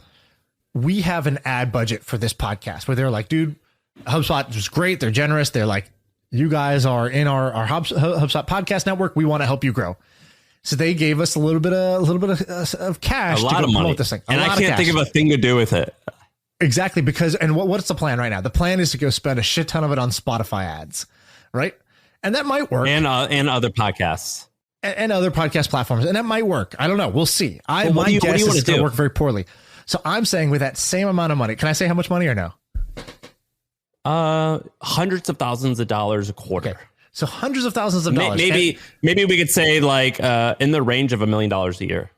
we have an ad budget for this podcast where they're like, dude, HubSpot is great. They're generous. They're like, you guys are in our HubSpot podcast network. We want to help you grow. So they gave us a little bit of cash, a lot of money, this thing. And I can't think of a thing to do with it. Exactly. Because, and what's the plan right now? The plan is to go spend a shit ton of it on Spotify ads, right? And that might work. And other podcasts. And other podcast platforms. And that might work. I don't know. We'll see. My guess is it's going to work very poorly. So I'm saying with that same amount of money, can I say how much money or no? Hundreds of thousands of dollars a quarter. Okay. So hundreds of thousands of dollars. Maybe we could say like in the range of $1 million a year.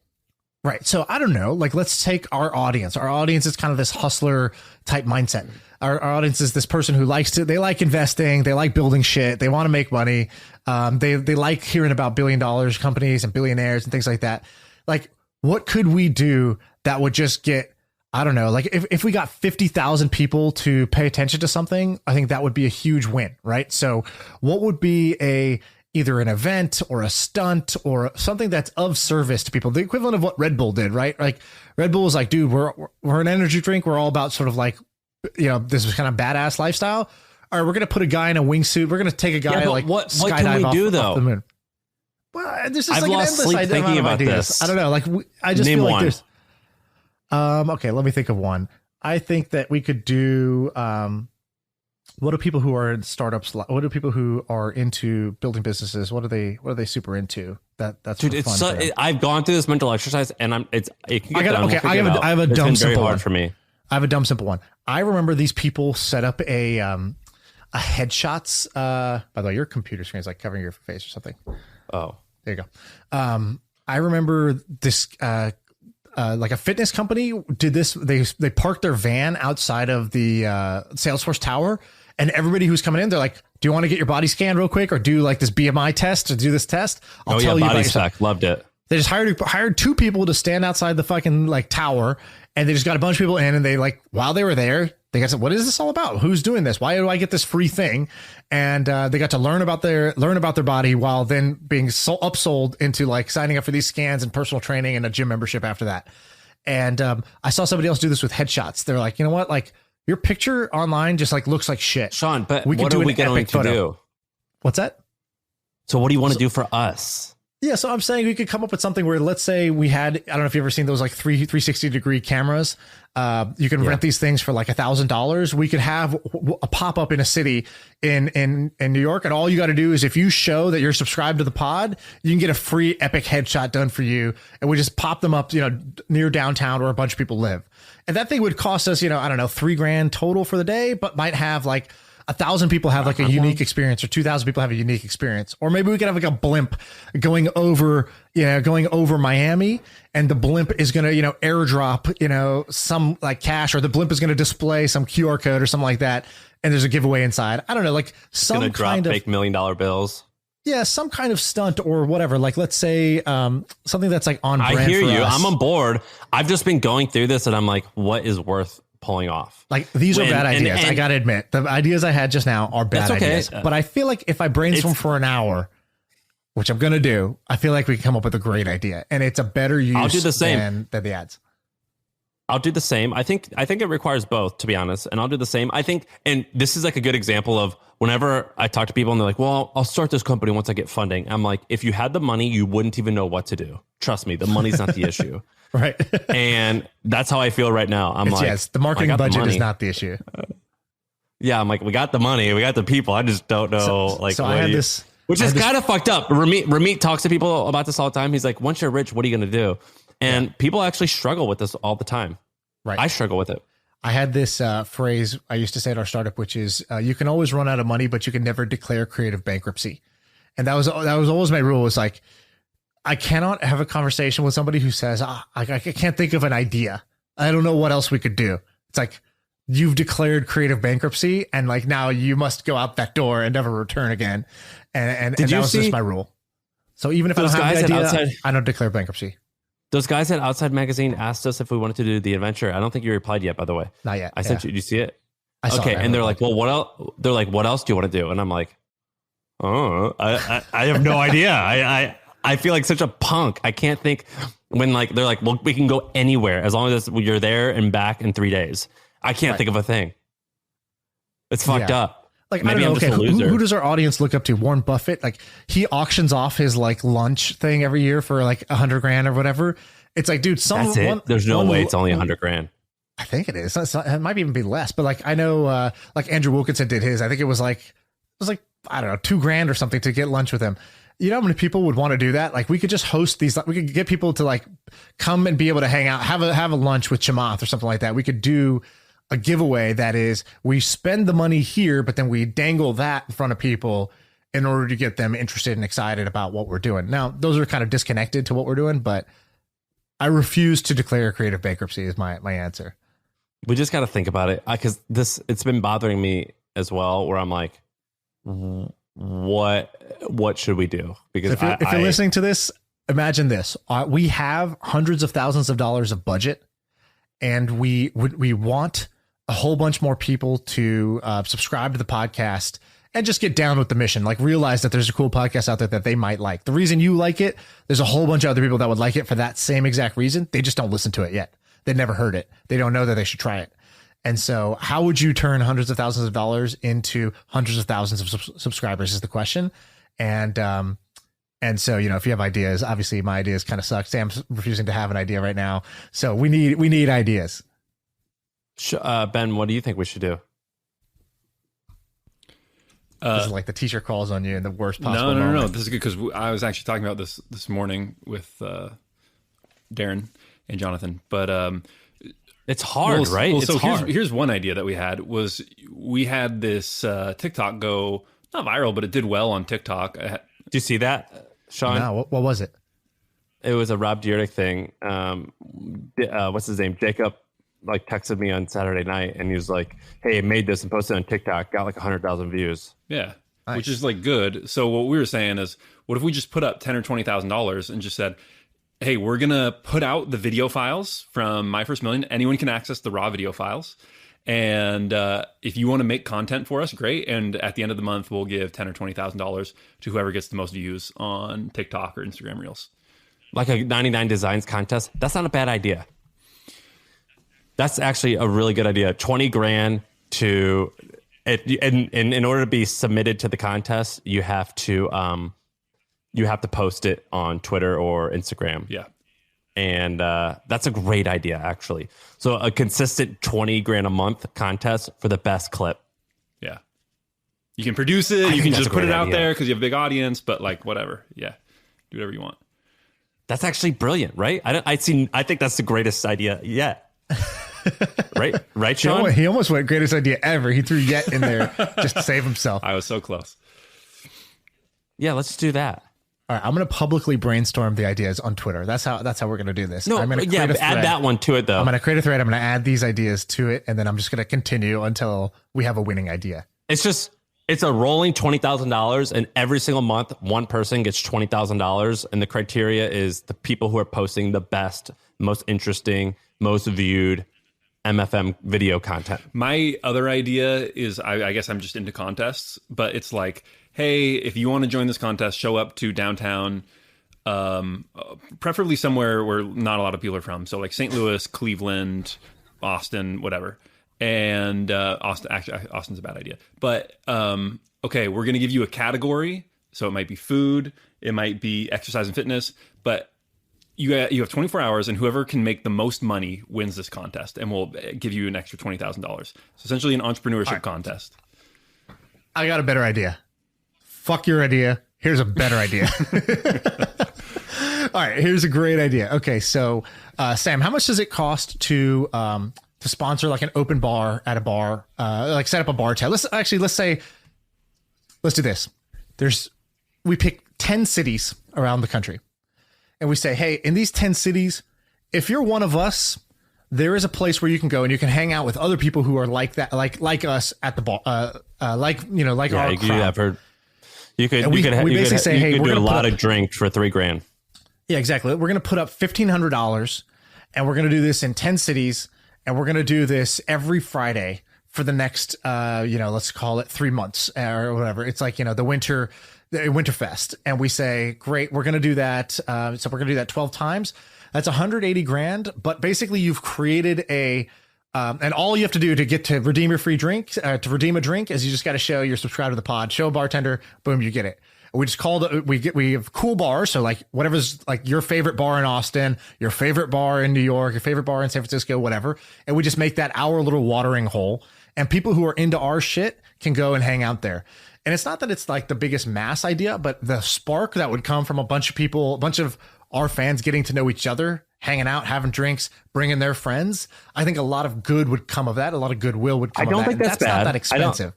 Right. So I don't know. Like, let's take our audience. Our audience is kind of this hustler type mindset. Our audience is this person who they like investing. They like building shit. They want to make money. They like hearing about $1 billion companies and billionaires and things like that. Like, what could we do that would just get, I don't know, like if we got 50,000 people to pay attention to something, I think that would be a huge win. Right. So what would be either an event or a stunt or something that's of service to people, the equivalent of what Red Bull did, right? Like Red Bull was like, dude, we're an energy drink. We're all about sort of like, you know, this is kind of badass lifestyle. All right, we're going to put a guy in a wingsuit. We're going to take a guy what can we do though? Off the moon. Well, there's just I've like lost sleep thinking about this. I don't know. Like I just feel like there's, okay, let me think of one. I think that we could do, what do people who are in startups, what do people who are into building businesses, what are they super into? That's dude, it's fun I've gone through this mental exercise and I have a dumb simple one for me. I have a dumb simple one. I remember these people set up a headshots. By the way, your computer screen is like covering your face or something. Oh, there you go. I remember this, like a fitness company did this. They parked their van outside of the Salesforce Tower, and everybody who's coming in, they're like, "Do you want to get your body scanned real quick, or do like this BMI test, or do this test?" I'll tell you about yourself. Loved it. They just hired two people to stand outside the fucking like tower, and they just got a bunch of people in, and they like while they were there, they got said, "What is this all about? Who's doing this? Why do I get this free thing?" And they got to learn about their body while then being upsold into like signing up for these scans and personal training and a gym membership after that. And I saw somebody else do this with headshots. They're like, you know what? Like your picture online just like looks like shit. Shaan, but what are we going to do? What's that? So what do you want to do for us? Yeah, so I'm saying we could come up with something where, let's say we had, I don't know if you've ever seen those like 360-degree cameras. You can rent these things for like $1,000. We could have a pop-up in a city in New York, and all you got to do is if you show that you're subscribed to the pod, you can get a free epic headshot done for you, and we just pop them up, you know, near downtown where a bunch of people live. And that thing would cost us, you know, I don't know, $3,000 total for the day, but might have like 1,000 people have like a unique experience, or 2,000 people have a unique experience. Or maybe we could have like a blimp going over Miami, and the blimp is going to, you know, airdrop, you know, some like cash, or the blimp is going to display some QR code or something like that. And there's a giveaway inside. I don't know, like some kind of fake $1 million bills. Yeah, some kind of stunt or whatever. Like, let's say something that's like on brand. I hear you. Us. I'm on board. I've just been going through this, and I'm like, what is worth pulling off? Like, these are bad ideas. I gotta admit, the ideas I had just now are bad ideas. But I feel like if I brainstorm for an hour, which I'm gonna do, I feel like we can come up with a great idea, and it's a better use. I'll do the same than the ads. I'll do the same. I think it requires both, to be honest. And I'll do the same. I think, and this is like a good example of whenever I talk to people and they're like, well, I'll start this company once I get funding. I'm like, if you had the money, you wouldn't even know what to do. Trust me, the money's not the issue. Right. And that's how I feel right now. Yes, the marketing budget is not the issue. Yeah, I'm like, we got the money, we got the people. I just don't know. I had this, which is kind of fucked up. Ramit talks to people about this all the time. He's like, once you're rich, what are you going to do? And people actually struggle with this all the time. Right. I struggle with it. I had this phrase I used to say at our startup, which is you can always run out of money, but you can never declare creative bankruptcy. And that was always my rule, was like, I cannot have a conversation with somebody who says, I can't think of an idea. I don't know what else we could do. It's like, you've declared creative bankruptcy, and like now you must go out that door and never return again. And that was just my rule. So even if I don't have the idea, I don't declare bankruptcy. Those guys at Outside Magazine asked us if we wanted to do the adventure. I don't think you replied yet, by the way. Not yet. I sent you. Did you see it? I saw it. And they're like, well, what else? They're like, what else do you want to do? And I'm like, oh, I have no idea. I feel like such a punk. I can't think when like, they're like, well, we can go anywhere as long as you're there and back in 3 days. I can't think of a thing. It's fucked up. Like, maybe I'm just a loser. Who does our audience look up to? Warren Buffett? Like, he auctions off his like lunch thing every year for like $100,000 or whatever. It's like, dude, that's it. There's no way it's only $100,000. I think it is. It might even be less. But like, I know, like Andrew Wilkinson did his. I think it was like I don't know, $2,000 or something to get lunch with him. You know how many people would want to do that? Like, we could just host these. We could get people to like come and be able to hang out, have a lunch with Chamath or something like that. We could do a giveaway that is, we spend the money here, but then we dangle that in front of people in order to get them interested and excited about what we're doing. Now, those are kind of disconnected to what we're doing, but I refuse to declare creative bankruptcy is my answer. We just got to think about it, because it's been bothering me as well, where I'm like, what should we do? Because if you're listening to this, imagine this. We have hundreds of thousands of dollars of budget, and we want a whole bunch more people to subscribe to the podcast and just get down with the mission. Like, realize that there's a cool podcast out there that they might like. The reason you like it, there's a whole bunch of other people that would like it for that same exact reason. They just don't listen to it yet. They never heard it. They don't know that they should try it. And so how would you turn hundreds of thousands of dollars into hundreds of thousands of subscribers is the question. And so, you know, if you have ideas, obviously my ideas kind of suck. Sam's refusing to have an idea right now. So we need ideas. Ben, what do you think we should do? This is like the teacher calls on you in the worst possible moment. No. This is good, because I was actually talking about this morning with Darren and Jonathan. But it's hard, right? Well, so here's one idea that we had. Was we had this TikTok go not viral, but it did well on TikTok. Do you see that, Shaan? No, what was it? It was a Rob Dyrdek thing. What's his name? Jacob like texted me on Saturday night, and he was like, hey, I made this and posted it on TikTok, got like 100,000 views. Yeah. Nice. Which is like good. So what we were saying is, what if we just put up $10,000 or $20,000 and just said, hey, we're going to put out the video files from My First Million. Anyone can access the raw video files. And if you want to make content for us, great. And at the end of the month, we'll give $10,000 or $20,000 to whoever gets the most views on TikTok or Instagram Reels. Like a 99 Designs contest. That's not a bad idea. That's actually a really good idea. 20 grand to it. In order to be submitted to the contest, you have to post it on Twitter or Instagram. Yeah. And that's a great idea, actually. So a consistent 20 grand a month contest for the best clip. Yeah. You can produce it. You can just put it out there because you have a big audience, but like whatever. Yeah. Do whatever you want. That's actually brilliant, right? I think that's the greatest idea yet. Right, Shaan? He almost went greatest idea ever. He threw yet in there just to save himself. I was so close. Yeah, let's do that. All right, I'm going to publicly brainstorm the ideas on Twitter. That's how we're going to do this. No, I'm gonna add that one to it, though. I'm going to create a thread. I'm going to add these ideas to it, and then I'm just going to continue until we have a winning idea. It's a rolling $20,000, and every single month, one person gets $20,000, and the criteria is the people who are posting the best, most interesting, most viewed MFM video content. My other idea is, I guess I'm just into contests, but it's like, hey, if you want to join this contest, show up to downtown preferably somewhere where not a lot of people are from. So like St. Louis, Cleveland, Austin, whatever. And Austin's a bad idea. But okay, we're going to give you a category. So it might be food, it might be exercise and fitness, but you have 24 hours, and whoever can make the most money wins this contest, and we'll give you an extra $20,000. So essentially an entrepreneurship contest. I got a better idea. Fuck your idea. Here's a better idea. All right, here's a great idea. Okay, so Sam, how much does it cost to sponsor like an open bar at a bar, like set up a bar tab? Let's do this. We pick 10 cities around the country, and we say, hey, in these 10 cities, if you're one of us, there is a place where you can go and you can hang out with other people who are like that, like us at the bar, like our crowd. You could do a lot of drinks for $3,000. Yeah, exactly. We're going to put up $1,500, and we're going to do this in 10 cities, and we're going to do this every Friday for the next, let's call it 3 months or whatever. It's like, the Winterfest. And we say, great, we're going to do that. So we're going to do that 12 times. That's $180,000. But basically you've created and all you have to do to get to redeem your free drink, to redeem a drink, is you just got to show you're subscribed to the pod, show a bartender, boom, you get it. We just we have cool bars. So like whatever's like your favorite bar in Austin, your favorite bar in New York, your favorite bar in San Francisco, whatever. And we just make that our little watering hole, and people who are into our shit can go and hang out there. And it's not that it's like the biggest mass idea, but the spark that would come from a bunch of people, a bunch of our fans getting to know each other, hanging out, having drinks, bringing their friends. I think a lot of good would come of that. A lot of goodwill would come of that. I don't think that's bad. Not that expensive.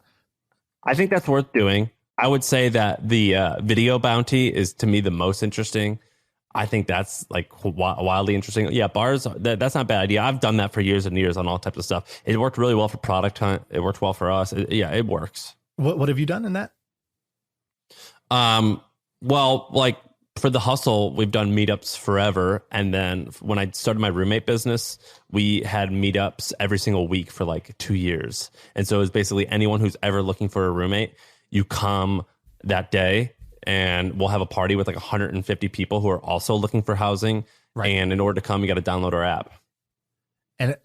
I think that's worth doing. I would say that the video bounty is, to me, the most interesting. I think that's like wildly interesting. Yeah, bars, that's not a bad idea. I've done that for years and years on all types of stuff. It worked really well for Product Hunt. It worked well for us. It works. What have you done in that? Well, like for the Hustle, we've done meetups forever. And then when I started my roommate business, we had meetups every single week for like 2 years. And so it was basically anyone who's ever looking for a roommate, you come that day and we'll have a party with like 150 people who are also looking for housing. Right. And in order to come, you got to download our app. And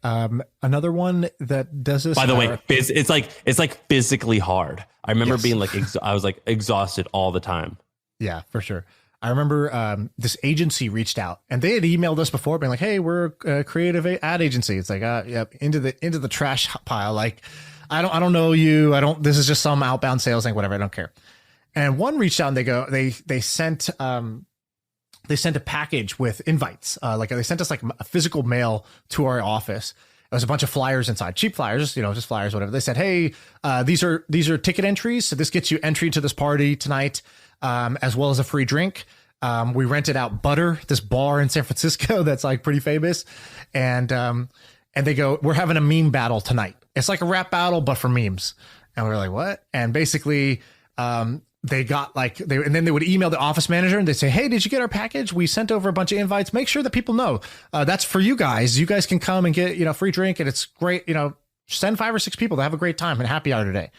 another one that does this. By the way, it's like physically hard. I remember being like, I was like exhausted all the time. Yeah, for sure. I remember this agency reached out, and they had emailed us before, being like, "Hey, we're a creative ad agency." It's like, into the trash pile. Like, I don't know you. This is just some outbound sales thing. Whatever. I don't care. And one reached out, and they sent a package with invites. They sent us like a physical mail to our office. There was a bunch of flyers inside, cheap flyers, just flyers, whatever. They said, hey, these are ticket entries. So this gets you entry to this party tonight, as well as a free drink. We rented out Butter, this bar in San Francisco that's like pretty famous. And they go, we're having a meme battle tonight. It's like a rap battle, but for memes. And we were like, what? And basically, they got and then they would email the office manager and they'd say, hey, did you get our package? We sent over a bunch of invites. Make sure that people know that's for you guys. You guys can come and get, free drink, and it's great. Send 5 or 6 people to have a great time and happy hour today.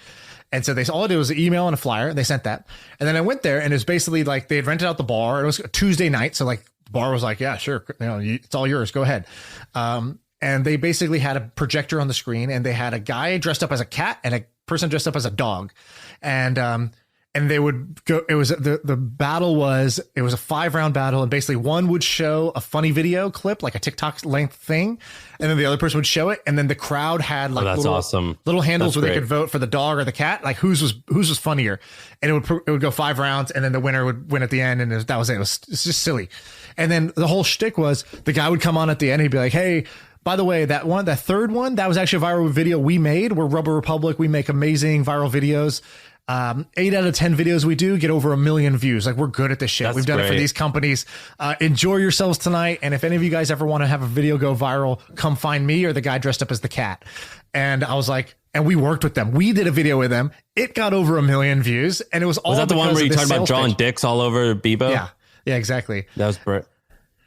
And so all I did was an email and a flyer. They sent that. And then I went there, and it was basically like they had rented out the bar. It was a Tuesday night. So like the bar was like, yeah, sure. It's all yours. Go ahead. And they basically had a projector on the screen, and they had a guy dressed up as a cat and a person dressed up as a dog. And they would go, it was the battle was, it was a 5-round battle. And basically one would show a funny video clip, like a TikTok length thing. And then the other person would show it. And then the crowd had like little handles where they could vote for the dog or the cat, like whose was funnier. And it would go 5 rounds, and then the winner would win at the end. And that was it. It's just silly. And then the whole shtick was the guy would come on at the end. He'd be like, hey, by the way, that third one, that was actually a viral video we made. We're Rubber Republic. We make amazing viral videos. 8 out of 10 videos we do get over 1 million views. Like, we're good at this shit. We've done it for these companies. Enjoy yourselves tonight. And if any of you guys ever want to have a video go viral, come find me or the guy dressed up as the cat. And I was like, and we worked with them. We did a video with them. It got over 1 million views. And it was all. Was that the one where you talked about drawing dicks all over Bebo? Yeah, exactly. That was great.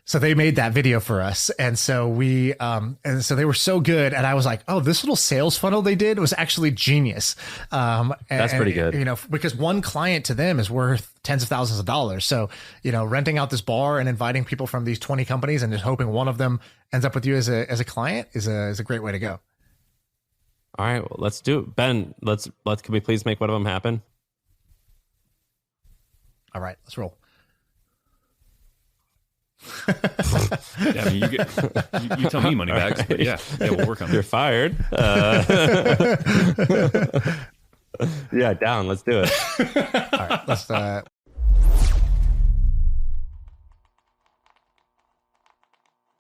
So they made that video for us. And so and so they were so good. And I was like, oh, this little sales funnel they did was actually genius. That's pretty good. You know, because one client to them is worth tens of thousands of dollars. So, you know, renting out this bar and inviting people from these 20 companies and just hoping one of them ends up with you as a client is a great way to go. All right, well, let's do it. Ben, can we please make one of them happen? All right, let's roll. Yeah, I mean, you tell me money bags, but yeah, we'll work on it. You're fired. Yeah, down. Let's do it. All right, let's